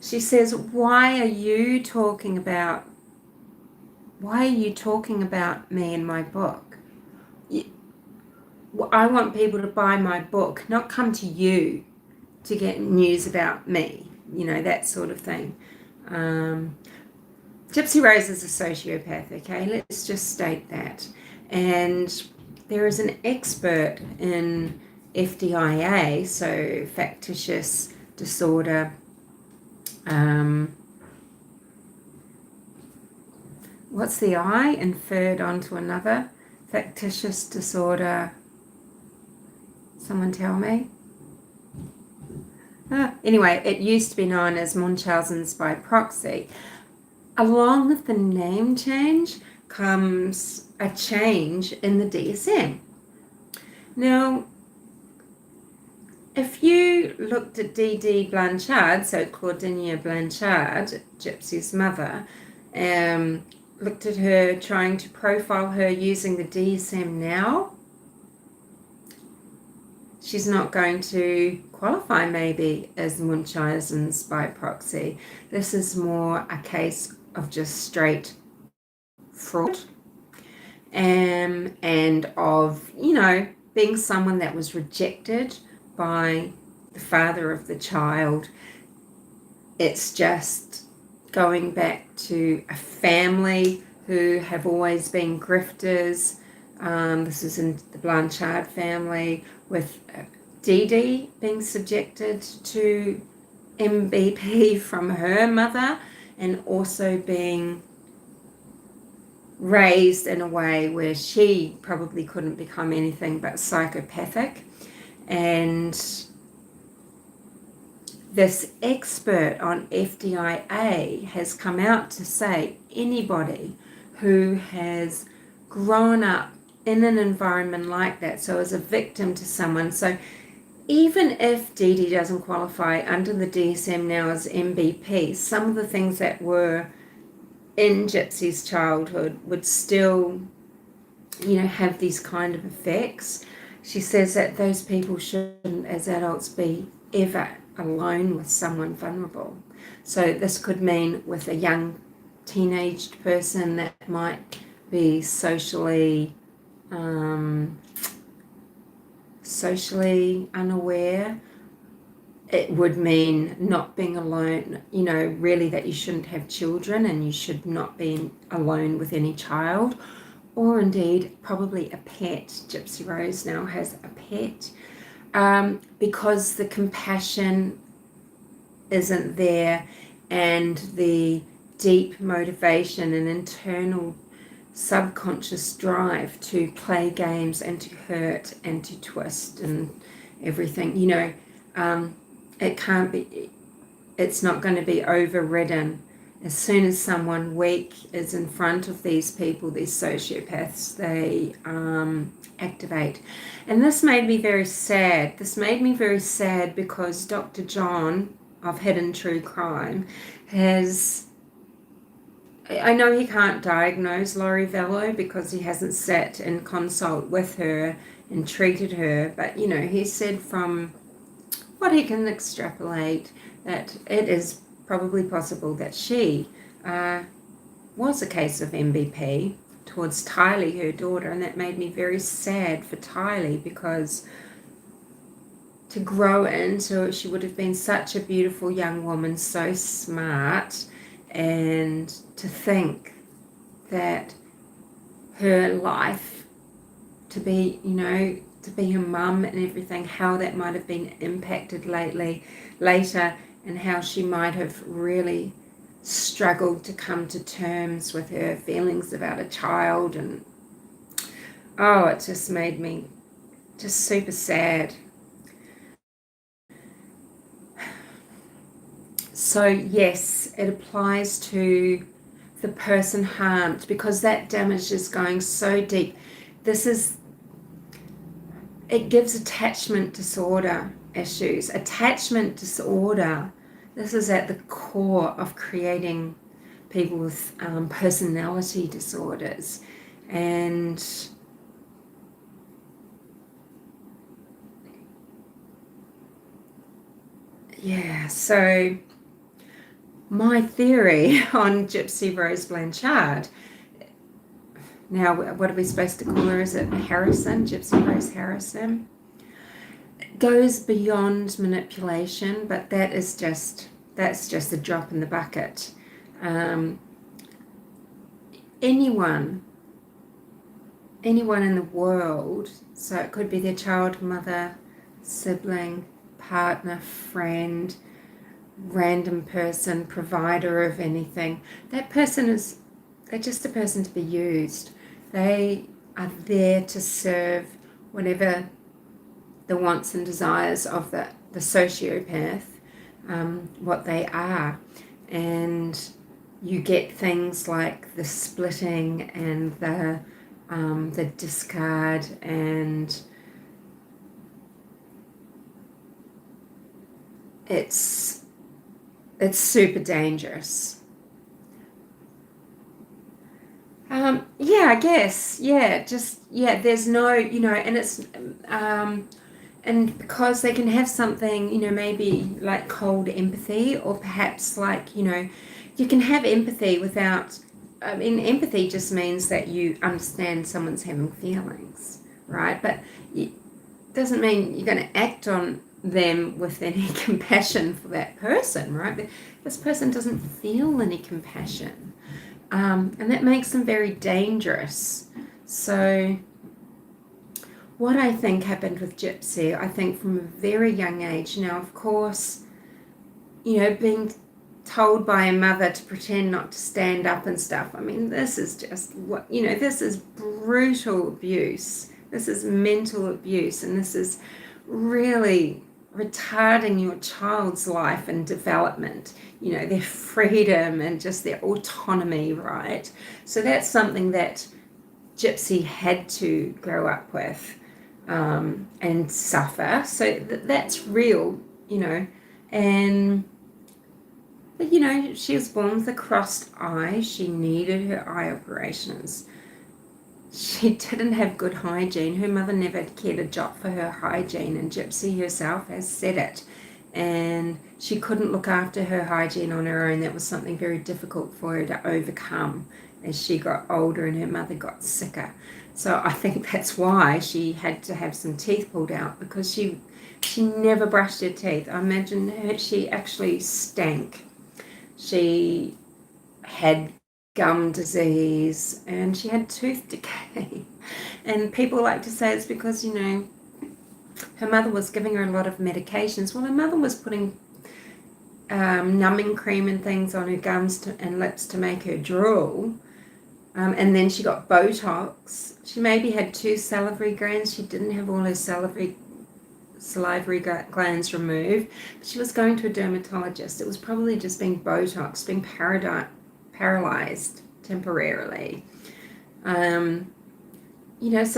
A: says, why are you talking about me in my book? I want people to buy my book, not come to you to get news about me, that sort of thing. Gypsy Rose is a sociopath, okay? Let's just state that. And there is an expert in FDIA, so factitious disorder, what's the I inferred onto another? Factitious disorder, someone tell me? Anyway, it used to be known as Munchausen's by proxy. Along with the name change comes a change in the DSM. Now, if you looked at D.D. Blanchard, so Claudinia Blanchard, Gypsy's mother, looked at her trying to profile her using the DSM now, she's not going to qualify maybe as Munchausen's by proxy. This is more a case of just straight fraud and of, being someone that was rejected by the father of the child. It's just going back to a family who have always been grifters. This is in the Blanchard family, with Dee Dee being subjected to MBP from her mother and also being raised in a way where she probably couldn't become anything but psychopathic. And this expert on FDIA has come out to say anybody who has grown up in an environment like that, so as a victim to someone, so even if Dee Dee doesn't qualify under the DSM now as MBP, some of the things that were in Gypsy's childhood would still, have these kind of effects. She says that those people shouldn't, as adults, be ever alone with someone vulnerable. So this could mean with a young teenaged person that might be socially unaware. It would mean not being alone, really that you shouldn't have children and you should not be alone with any child, or indeed probably a pet. Gypsy Rose now has a pet, because the compassion isn't there, and the deep motivation and internal subconscious drive to play games and to hurt and to twist and everything, it can't be, it's not going to be overridden. As soon as someone weak is in front of these people, these sociopaths, they activate. And this made me very sad. This made me very sad because Dr. John of Hidden True Crime has, I know he can't diagnose Laurie Vello because he hasn't sat in consult with her and treated her, but he said from what he can extrapolate that it is probably possible that she was a case of MBP towards Tylee, her daughter, and that made me very sad for Tylee, because to grow into, she would have been such a beautiful young woman, so smart, and to think that her life, to be a mum and everything, how that might have been impacted later, and how she might have really struggled to come to terms with her feelings about a child. And it just made me just super sad. So yes, it applies to the person harmed, because that damage is going so deep. It gives attachment disorder issues. Attachment disorder, this is at the core of creating people with personality disorders. And yeah, so my theory on Gypsy Rose Blanchard, now what are we supposed to call her? Is it Harrison? Gypsy Rose Harrison? Goes beyond manipulation, but that's just a drop in the bucket. anyone in the world. So it could be their child, mother, sibling, partner, friend, random person, provider of anything. That person is, they're just a person to be used. They are there to serve whatever the wants and desires of the sociopath, what they are. And you get things like the splitting and the discard, and it's super dangerous. Yeah, I guess. Yeah, just, yeah, there's no, and it's, and because they can have something, maybe like cold empathy, or perhaps like, you can have empathy without, empathy just means that you understand someone's having feelings, right? But it doesn't mean you're going to act on them with any compassion for that person, right? This person doesn't feel any compassion. And that makes them very dangerous. So what I think happened with Gypsy, I think from a very young age, now of course, being told by a mother to pretend not to stand up and stuff, I mean, this is just what, this is brutal abuse. This is mental abuse, and this is really retarding your child's life and development, their freedom and just their autonomy, right? So that's something that Gypsy had to grow up with, and suffer. So that's real, and she was born with a crossed eye. She needed her eye operations. She didn't have good hygiene. Her mother never cared a jot for her hygiene, and Gypsy herself has said it. And she couldn't look after her hygiene on her own. That was something very difficult for her to overcome as she got older and her mother got sicker. So I think that's why she had to have some teeth pulled out, because she never brushed her teeth. I imagine she actually stank. She had gum disease, and she had tooth decay. And people like to say it's because, her mother was giving her a lot of medications. Well, her mother was putting numbing cream and things on her gums and lips to make her drool. And then she got Botox. She maybe had 2 salivary glands. She didn't have all her salivary glands removed. But she was going to a dermatologist. It was probably just being Botox, being paralyzed temporarily. So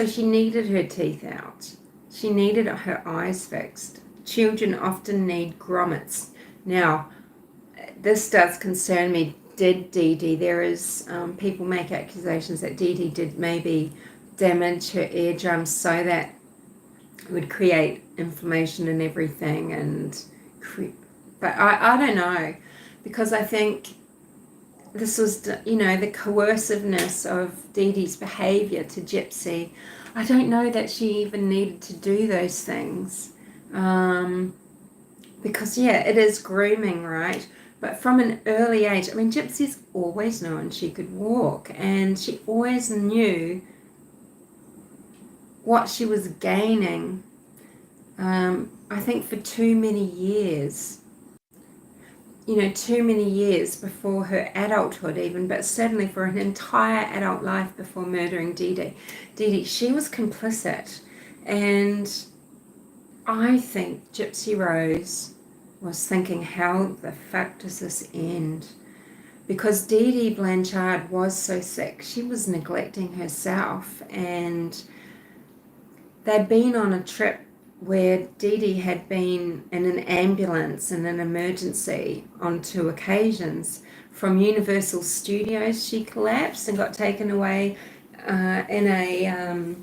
A: she needed her teeth out. She needed her eyes fixed. Children often need grommets. Now, this does concern me. Did Dee Dee, there is, people make accusations that Dee Dee did maybe damage her eardrums so that it would create inflammation and everything, but I don't know, because I think this was, the coerciveness of Dee Dee's behaviour to Gypsy. I don't know that she even needed to do those things, because, it is grooming, right? But from an early age, Gypsy's always known she could walk, and she always knew what she was gaining. I think for too many years before her adulthood even, but certainly for an entire adult life before murdering Dee Dee, she was complicit. And I think Gypsy Rose was thinking, how the fuck does this end? Because Dee Dee Blanchard was so sick, she was neglecting herself, and they'd been on a trip where Dee Dee had been in an ambulance in an emergency on 2 occasions. From Universal Studios, she collapsed and got taken away in a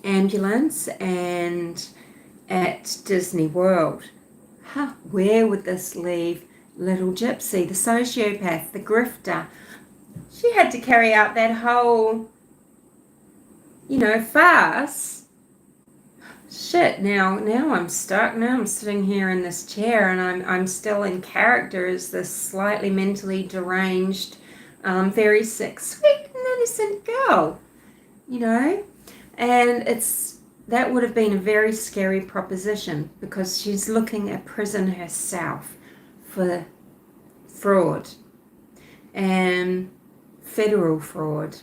A: ambulance, and at Disney World. Where would this leave little Gypsy, the sociopath, the grifter? She had to carry out that whole, farce. Shit, now I'm stuck. Now I'm sitting here in this chair, and I'm still in character as this slightly mentally deranged very sick, sweet and innocent girl, and that would have been a very scary proposition because she's looking at prison herself for fraud and federal fraud.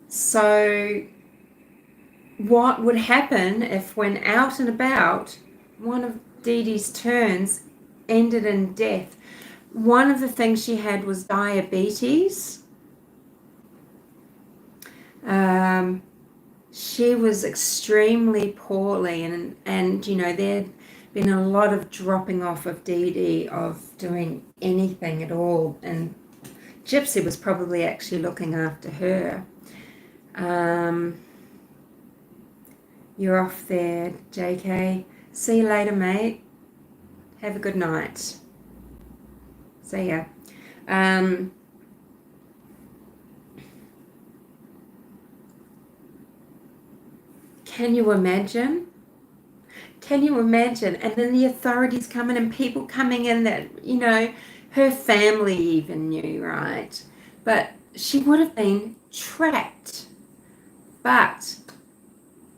A: So what would happen if, when out and about, one of Dee Dee's turns ended in death? One of the things she had was diabetes. She was extremely poorly, and there'd been a lot of dropping off of Dee Dee, of doing anything at all, and Gypsy was probably actually looking after her. You're off there, JK. See you later, mate. Have a good night. See ya. Can you imagine? Can you imagine? And then the authorities coming and people coming in that, her family even knew, right? But she would have been trapped. But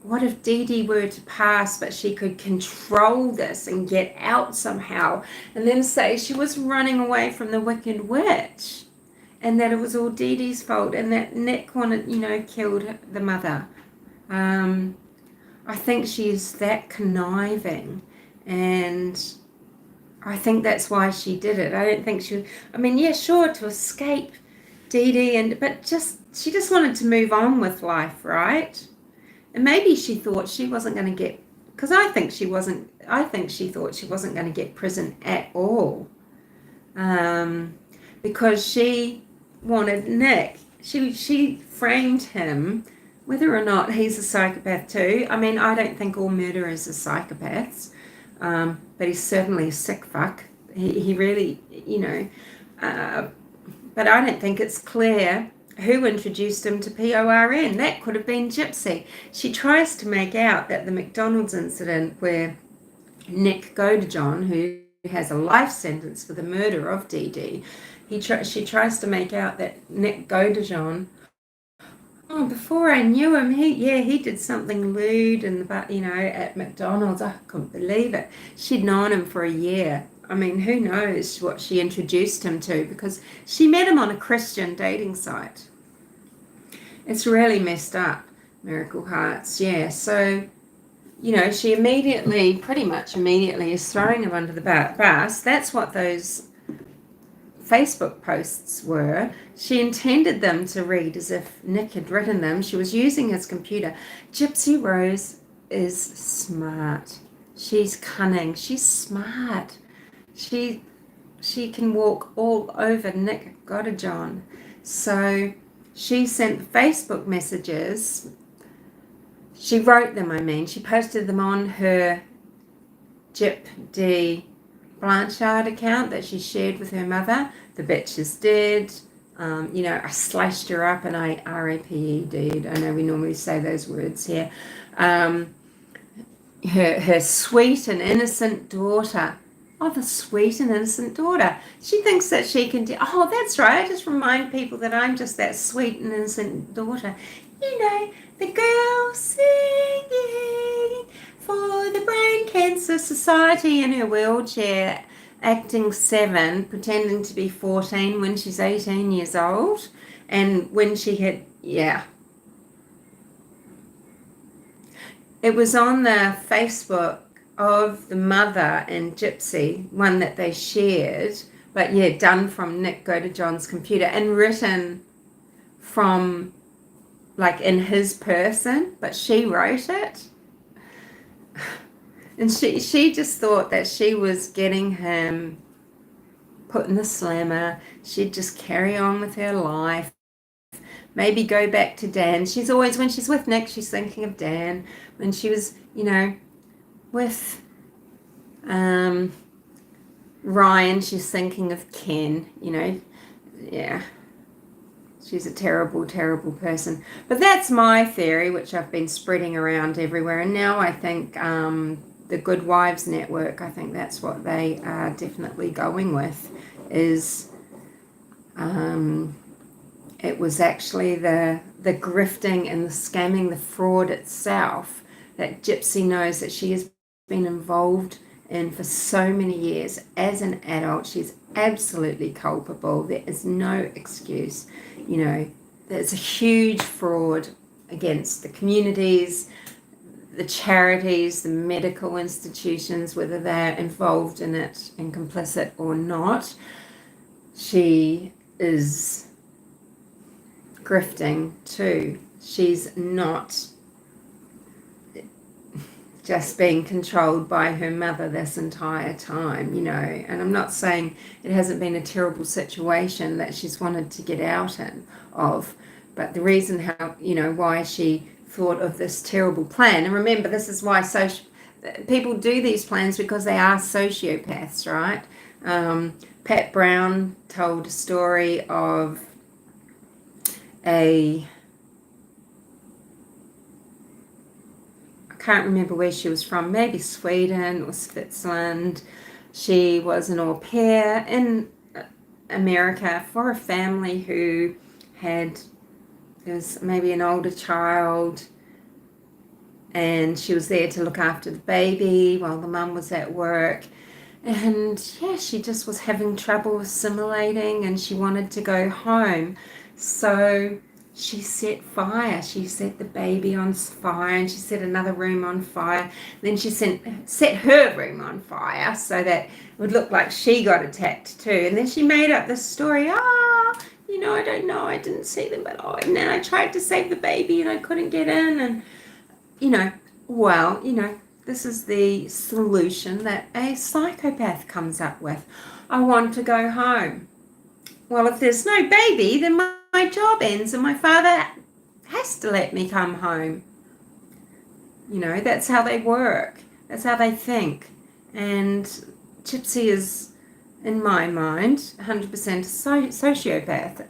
A: what if Dee Dee were to pass, but she could control this and get out somehow, and then say she was running away from the Wicked Witch, and that it was all Dee Dee's fault, and that Nick killed the mother. I think she's that conniving, and I think that's why she did it. I don't think she, sure, to escape Dee Dee, but she just wanted to move on with life, right? And maybe she thought she wasn't going to get, because I think she thought she wasn't going to get prison at all, because she wanted Nick. She framed him. Whether or not he's a psychopath too, I don't think all murderers are psychopaths, but he's certainly a sick fuck. He really, but I don't think it's clear who introduced him to PORN. That could have been Gypsy. She tries to make out that the McDonald's incident, where Nick Godejohn, who has a life sentence for the murder of Dee Dee, she tries to make out that Nick Godejohn, before I knew him, he did something lewd at McDonald's. I couldn't believe it. She'd known him for a year. Who knows what she introduced him to, because she met him on a Christian dating site. It's really messed up, Miracle Hearts. Yeah, so, she pretty much immediately is throwing him under the bus. That's what those Facebook posts were. She intended them to read as if Nick had written them. She was using his computer. Gypsy Rose is smart. She's cunning. She's smart. She can walk all over Nick Godejohn. So she sent Facebook messages. She wrote them, She posted them on her Gyp D Blanchard account that she shared with her mother. The bitch is dead. I slashed her up, and I RAPE'd. I know we normally say those words here. Her sweet and innocent daughter. Oh, the sweet and innocent daughter. She thinks that she can do... Oh, that's right. I just remind people that I'm just that sweet and innocent daughter. The girl singing for the Brain Cancer Society in her wheelchair, acting 7, pretending to be 14 when she's 18 years old. And when she had... Yeah. It was on the Facebook of the mother and Gypsy, one that they shared, but done from Nick Godejohn's computer and written from, in his person, but she wrote it. And she just thought that she was getting him put in the slammer. She'd just carry on with her life, maybe go back to Dan. She's always, when she's with Nick, she's thinking of Dan. When she was, with Ryan, she's thinking of Ken, yeah. She's a terrible, terrible person. But that's my theory, which I've been spreading around everywhere. And now I think the Good Wives Network, I think that's what they are definitely going with, is It was actually the grifting and the scamming, the fraud itself that Gypsy knows that she has been involved in for so many years. As an adult, she's absolutely culpable. There is no excuse. There's a huge fraud against the communities, the charities, the medical institutions, whether they're involved in it and complicit or not. She is grifting too. She's not just being controlled by her mother this entire time, and I'm not saying it hasn't been a terrible situation that she's wanted to get out of, but the reason why she thought of this terrible plan, and remember, this is why people do these plans, because they are sociopaths, right? Pat Brown told a story of I can't remember where she was from, maybe Sweden or Switzerland. She was an au pair in America for a family who was maybe an older child, and she was there to look after the baby while the mum was at work. And she just was having trouble assimilating, and she wanted to go home. So she set fire. She set the baby on fire, and she set another room on fire. Then she set her room on fire so that it would look like she got attacked too. And then she made up this story. I don't know. I didn't see them, but and then I tried to save the baby and I couldn't get in. And, this is the solution that a psychopath comes up with. I want to go home. Well, if there's no baby, then my job ends and my father has to let me come home. That's how they work. That's how they think. And Gypsy is, in my mind, 100% a sociopath.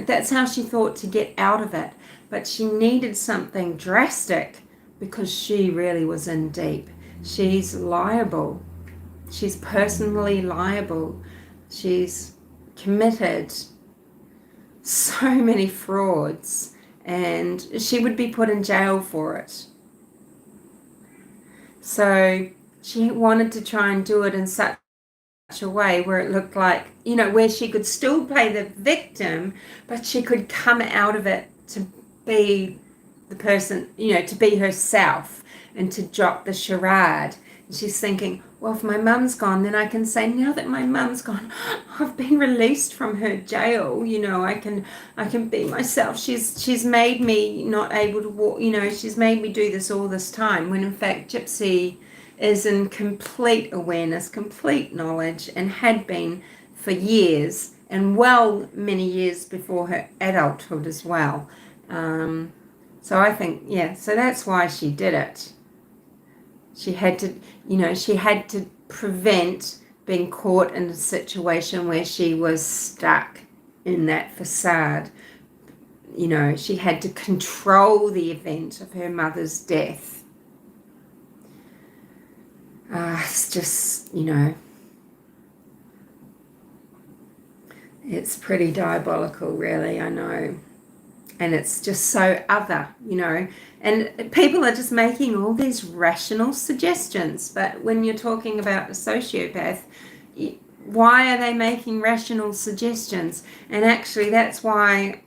A: That's how she thought to get out of it. But she needed something drastic because she really was in deep. She's liable. She's personally liable. She's committed so many frauds, and she would be put in jail for it. So she wanted to try and do it in such a way where it looked like, where she could still play the victim, but she could come out of it to be the person, to be herself and to drop the charade. And she's thinking, well, if my mum's gone, then I can say, now that my mum's gone, I've been released from her jail. I can be myself. She's made me not able to walk. She's made me do this all this time. When in fact, Gypsy is in complete awareness, complete knowledge, and had been for years, and many years before her adulthood as well. So I think, so that's why she did it. She had to prevent being caught in a situation where she was stuck in that facade. She had to control the event of her mother's death. It's just, it's pretty diabolical, really, I know. And it's just so other, and people are just making all these rational suggestions. But when you're talking about a sociopath, why are they making rational suggestions? And actually, that's why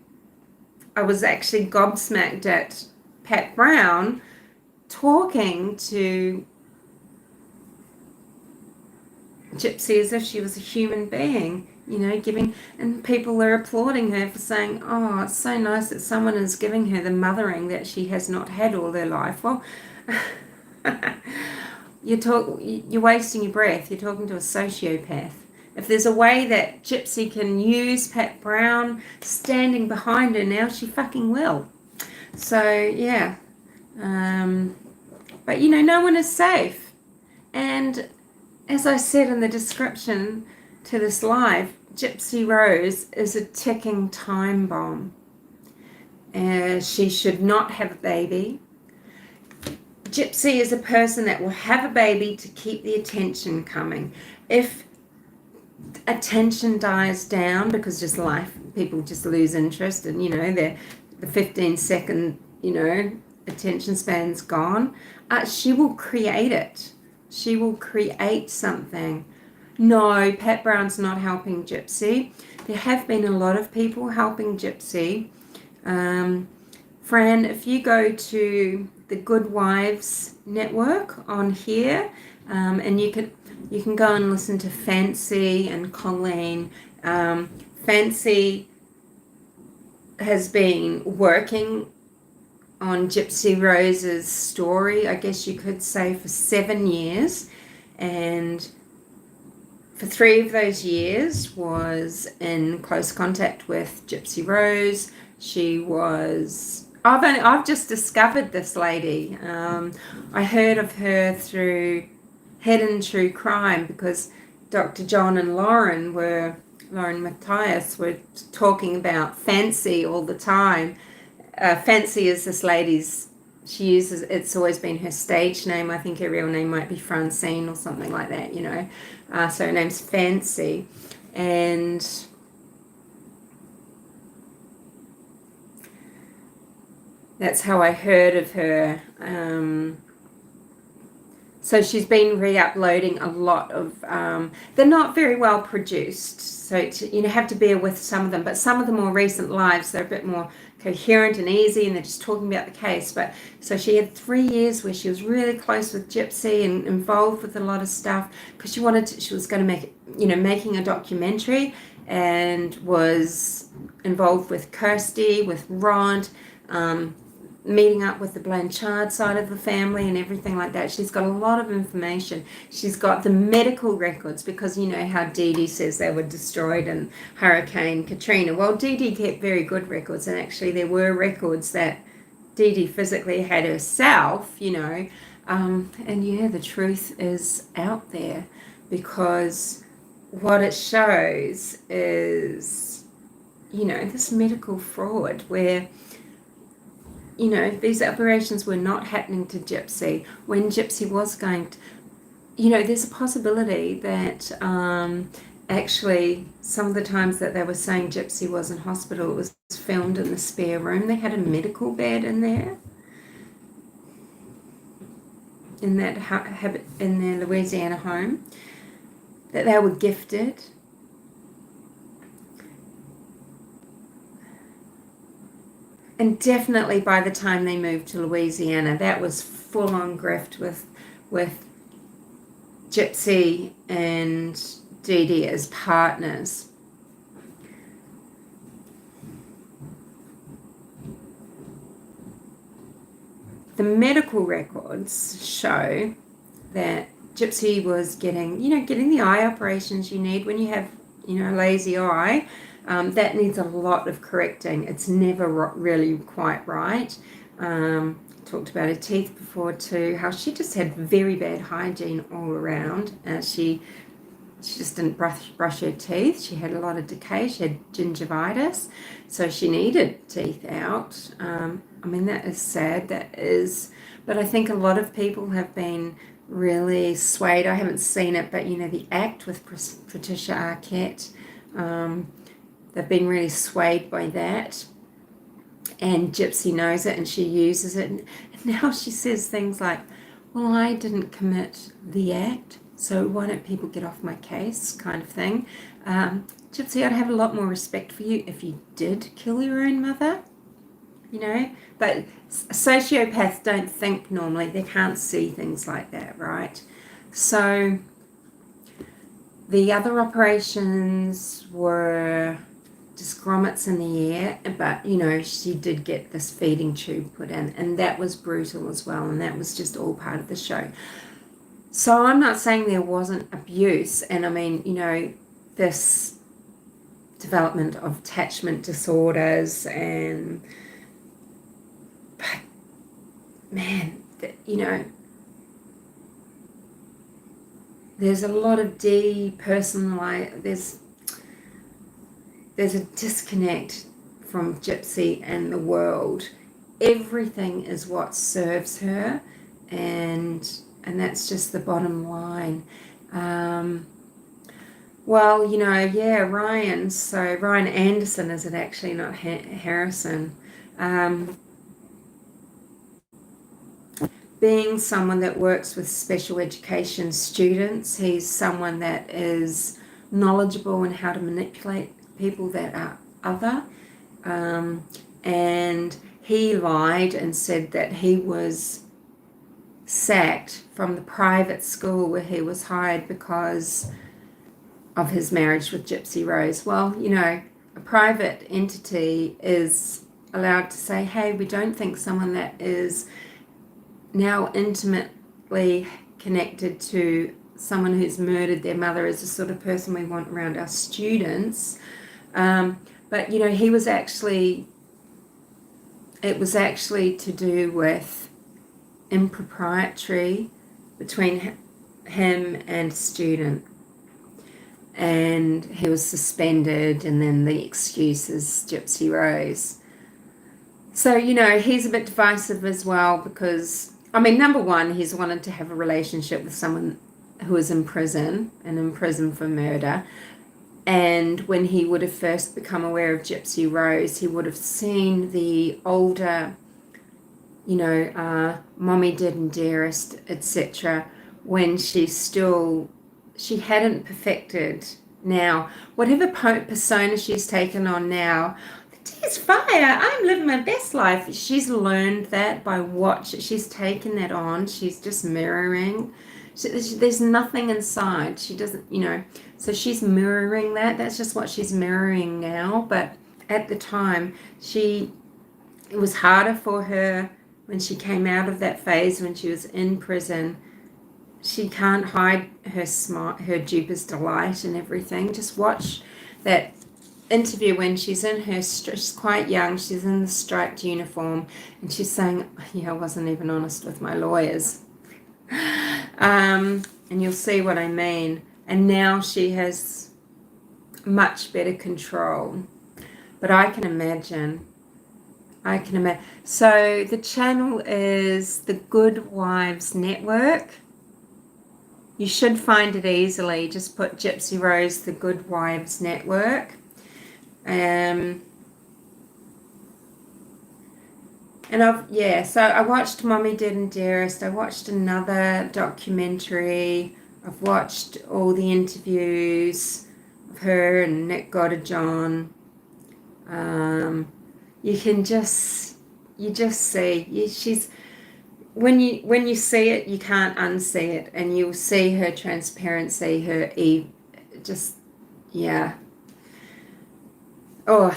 A: I was actually gobsmacked at Pat Brown talking to Gypsy as if she was a human being. And people are applauding her for saying, oh, it's so nice that someone is giving her the mothering that she has not had all her life. Well, you're wasting your breath. You're talking to a sociopath. If there's a way that Gypsy can use Pat Brown standing behind her now, she fucking will. So, but, no one is safe. And as I said in the description to this live, Gypsy Rose is a ticking time bomb. She should not have a baby. Gypsy is a person that will have a baby to keep the attention coming. If attention dies down because just life, people just lose interest, and the 15-second attention span's gone. She will create it. She will create something. No, Pat Brown's not helping Gypsy. There have been a lot of people helping Gypsy. Fran, if you go to the Good Wives Network on here, and you can go and listen to Fancy and Colleen. Fancy has been working on Gypsy Rose's story, I guess you could say, for 7 years, and for 3 of those years was in close contact with Gypsy Rose. She was... I've just discovered this lady. I heard of her through Hidden True Crime because Dr. John and Lauren Matthias were talking about Fancy all the time. Fancy is this lady's, it's always been her stage name. I think her real name might be Francine or something like that, so her name's Fancy. And that's how I heard of her. So she's been re-uploading a lot of, they're not very well produced, so have to bear with some of them, but some of the more recent lives, they're a bit more coherent and easy, and they're just talking about the case. But so she had 3 years where she was really close with Gypsy and involved with a lot of stuff because she was going to making a documentary, and was involved with Kirsty, with Rod, meeting up with the Blanchard side of the family and everything like that. She's got a lot of information. She's got the medical records because how Dee Dee says they were destroyed in Hurricane Katrina. Well, Dee Dee kept very good records, and actually there were records that Dee Dee physically had herself, and the truth is out there, because what it shows is, this medical fraud where these operations were not happening to Gypsy when Gypsy was going to, there's a possibility that actually some of the times that they were saying Gypsy was in hospital, it was filmed in the spare room. They had a medical bed in there, in their Louisiana home, that they were gifted. And definitely by the time they moved to Louisiana, that was full-on grift with Gypsy and Dee Dee as partners. The medical records show that Gypsy was getting the eye operations you need when you have, a lazy eye. That needs a lot of correcting. It's never really quite right. Talked about her teeth before too, how she just had very bad hygiene all around. She just didn't brush her teeth. She had a lot of decay. She had gingivitis, so she needed teeth out. That is sad. That is, but I think a lot of people have been really swayed. I haven't seen it, but the act with Patricia Arquette. They've been really swayed by that, and Gypsy knows it and she uses it, and now she says things like, well, I didn't commit the act, so why don't people get off my case, kind of thing. Gypsy, I'd have a lot more respect for you if you did kill your own mother, but sociopaths don't think normally. They can't see things like that, right? So the other operations were just grommets in the air, but she did get this feeding tube put in, and that was brutal as well, and that was just all part of the show. So I'm not saying there wasn't abuse, and this development of attachment disorders, and but man, there's a lot of depersonalized. There's a disconnect from Gypsy and the world. Everything is what serves her, and that's just the bottom line. Well, yeah, Ryan. So Ryan Anderson, is it actually, not Harrison? Um, Being someone that works with special education students, he's someone that is knowledgeable in how to manipulate people that are other. Um, and he lied and said that he was sacked from the private school where he was hired because of his marriage with Gypsy Rose. Well, a private entity is allowed to say, hey, we don't think someone that is now intimately connected to someone who's murdered their mother is the sort of person we want around our students. But he was actually, it was actually to do with impropriety between him and a student, and he was suspended, and then the excuse is Gypsy Rose. So he's a bit divisive as well, because number one, he's wanted to have a relationship with someone who is in prison and in prison for murder. And when he would have first become aware of Gypsy Rose, he would have seen the older, Mommy, Dad and Dearest, etc., when she hadn't perfected now. Whatever persona she's taken on now, there's fire, I'm living my best life. She's learned that by she's taken that on. She's just mirroring. There's nothing inside. She doesn't, so she's mirroring that. That's just what she's mirroring now. But at the time, it was harder for her when she came out of that phase, when she was in prison. She can't hide her smart, her deepest delight and everything. Just watch that interview when she's in she's quite young, she's in the striped uniform, and she's saying, I wasn't even honest with my lawyers. And you'll see what I mean. And now she has much better control. But I can imagine. So the channel is the Good Wives Network. You should find it easily. Just put Gypsy Rose, the Good Wives Network. So I watched Mommy, Dad and Dearest. I watched another documentary. I've watched all the interviews of her and Nick Goddard-John. You just see, she's, when you see it, you can't unsee it, and you'll see her transparency, her Oh,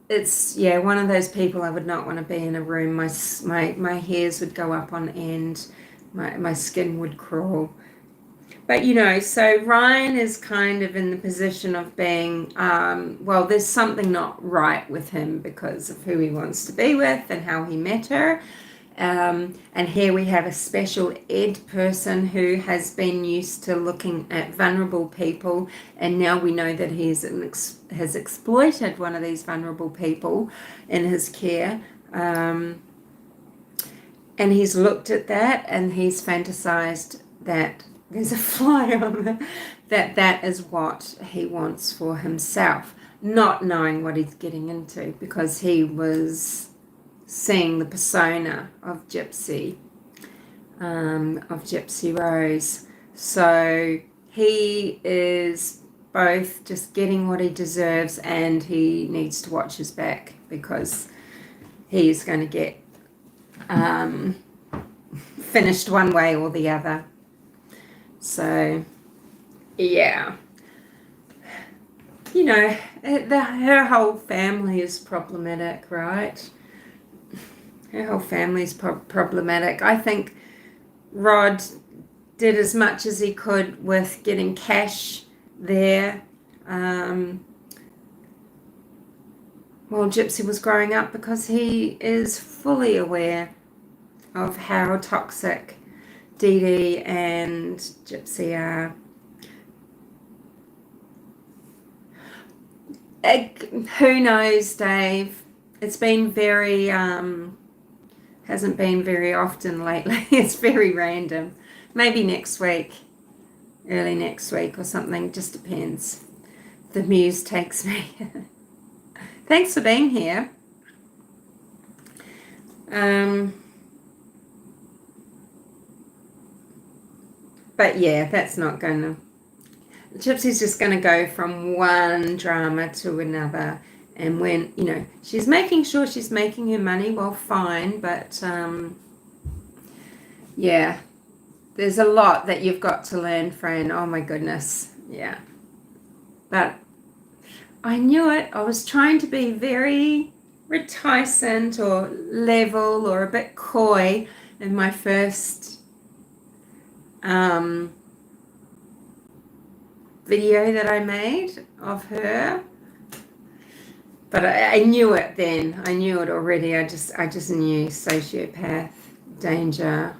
A: it's one of those people I would not want to be in a room. My hairs would go up on end, my skin would crawl. But so Ryan is kind of in the position of being, there's something not right with him because of who he wants to be with and how he met her. And here we have a special ed person who has been used to looking at vulnerable people, and now we know that he has exploited one of these vulnerable people in his care. And he's looked at that, and he's fantasized that there's a fly on that is what he wants for himself, not knowing what he's getting into, because he was seeing the persona of Gypsy Rose. So he is both just getting what he deserves, and he needs to watch his back, because he's going to get finished one way or the other. So yeah, her whole family is problematic, right? Her whole family's problematic. I think Rod did as much as he could with getting cash there. While Gypsy was growing up, because he is fully aware of how toxic Dee Dee and Gypsy are. Who knows, Dave? It's been very... hasn't been very often lately. It's very random. Maybe next week. early next week or something. Just depends. The muse takes me. Thanks for being here. But yeah, that's not going to... Gypsy's just going to go from one drama to another. And when, she's making sure she's making her money, well, fine. But yeah, there's a lot that you've got to learn, Fran. Oh my goodness. Yeah. But I knew it. I was trying to be very reticent or level or a bit coy in my first video that I made of her. But I knew it then. I knew it already. I just knew sociopath, danger,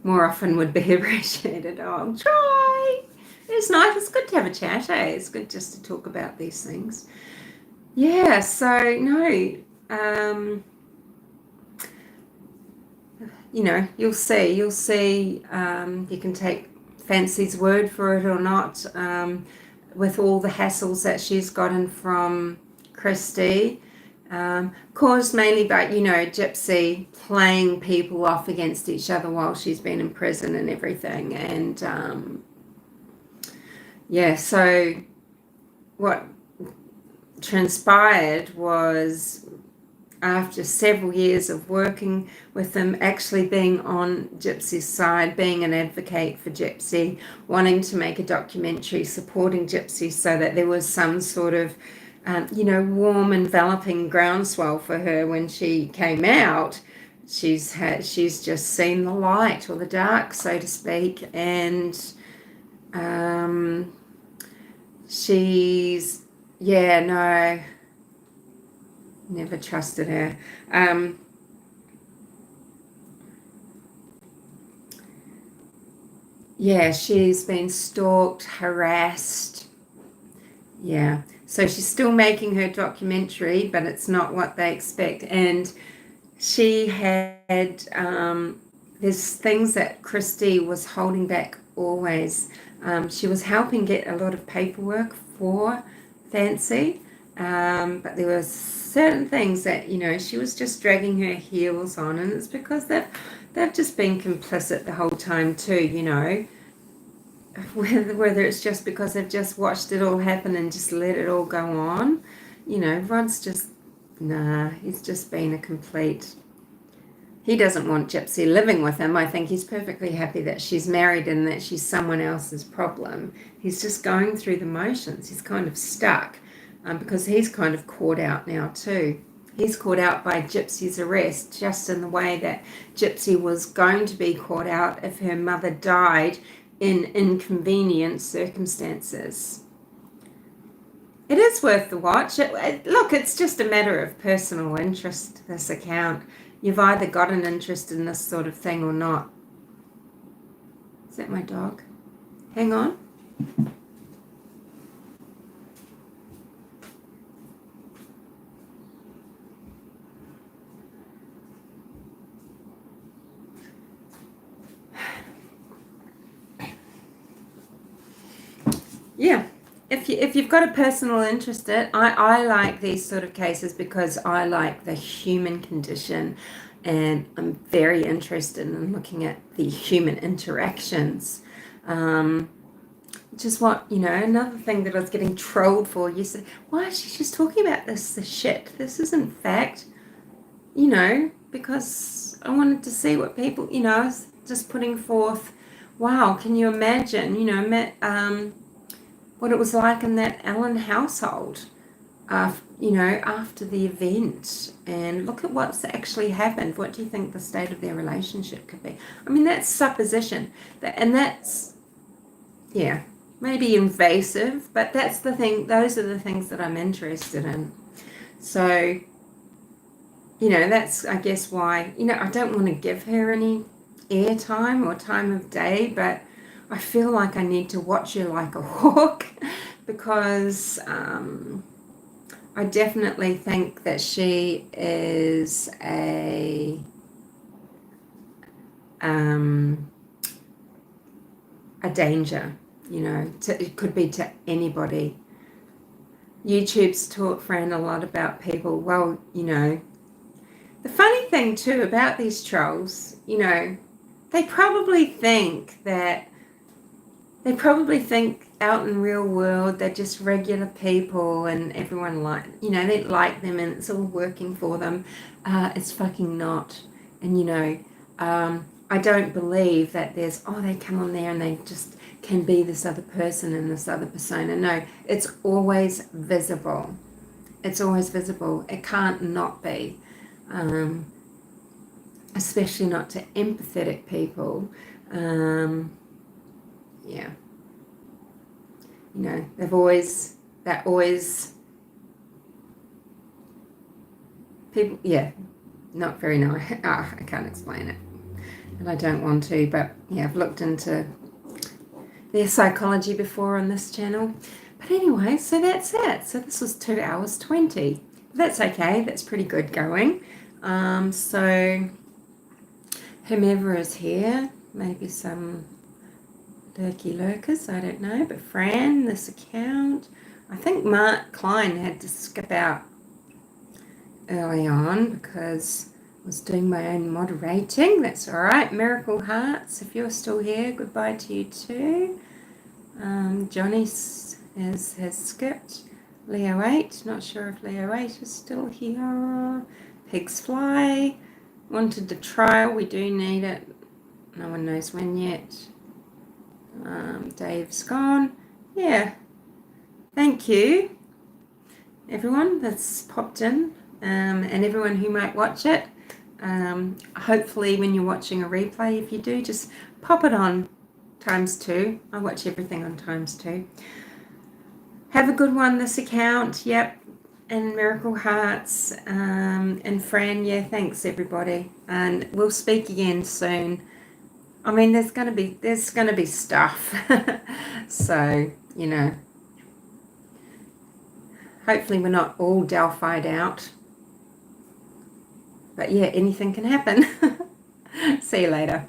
A: more often would be appreciated. Oh, I'll try. It's nice. It's good to have a chat, eh? It's good just to talk about these things. Yeah, so no, you'll see. You can take Fancy's word for it or not, with all the hassles that she's gotten from Christy, caused mainly by, Gypsy playing people off against each other while she's been in prison and everything. And yeah, so what transpired was, after several years of working with them, actually being on Gypsy's side, being an advocate for Gypsy, wanting to make a documentary supporting Gypsy so that there was some sort of, warm, enveloping groundswell for her when she came out. She's just seen the light or the dark, so to speak, and never trusted her. She's been stalked, harassed. Yeah, so she's still making her documentary, but it's not what they expect. And she had, there's things that Christy was holding back always. She was helping get a lot of paperwork for Fancy, but there was certain things that, she was just dragging her heels on, and it's because they've just been complicit the whole time too, whether it's just because they've just watched it all happen and just let it all go on. Rod's just, he's just been a complete... He doesn't want Gypsy living with him. I think he's perfectly happy that she's married and that she's someone else's problem. He's just going through the motions. He's kind of stuck. Because he's kind of caught out now too. He's caught out by Gypsy's arrest, just in the way that Gypsy was going to be caught out if her mother died in inconvenient circumstances. It is worth the watch. Look, it's just a matter of personal interest, this account. You've either got an interest in this sort of thing or not. Is that my dog? Hang on. Yeah, if you've got a personal interest in it, I like these sort of cases because I like the human condition, and I'm very interested in looking at the human interactions. Which is what, another thing that I was getting trolled for. You said, why is she just talking about this shit? This isn't fact, because I wanted to see what people, I was just putting forth, wow, can you imagine, what it was like in that Allen household, after the event, and look at what's actually happened. What do you think the state of their relationship could be? I mean, that's supposition, and that's, maybe invasive, but that's the thing. Those are the things that I'm interested in. So, that's, I guess, why, I don't want to give her any airtime or time of day, but I feel like I need to watch her like a hawk because I definitely think that she is a a danger, it could be to anybody. YouTube's taught Fran a lot about people. Well, the funny thing too about these trolls, they probably think out in real world they're just regular people and everyone they like them and it's all working for them. It's fucking not. And I don't believe that they come on there and they just can be this other person and this other persona. No, it's always visible. It's always visible. It can't not be. Especially not to empathetic people. Yeah. They're always people, yeah, not very nice. I can't explain it. And I don't want to, but yeah, I've looked into their psychology before on this channel. But anyway, so that's it. So this was 2 hours 20. That's okay. That's pretty good going. So whomever is here, maybe some lurkers, I don't know. But Fran, this account, I think Mark Klein had to skip out early on because I was doing my own moderating. That's all right. Miracle Hearts, if you're still here, goodbye to you too. Johnny has skipped. Leo 8, not sure if Leo 8 is still here. Pigs Fly, wanted the trial, we do need it. No one knows when yet. Dave's gone. Yeah, thank you everyone that's popped in, and everyone who might watch it. Hopefully when you're watching a replay, if you do, just pop it on ×2. I watch everything on ×2. Have a good one, this account. Yep. And Miracle Hearts, and Fran, yeah, thanks everybody. And we'll speak again soon. I mean, there's gonna be stuff. So, hopefully we're not all Delphi'd out. But yeah, anything can happen. See you later.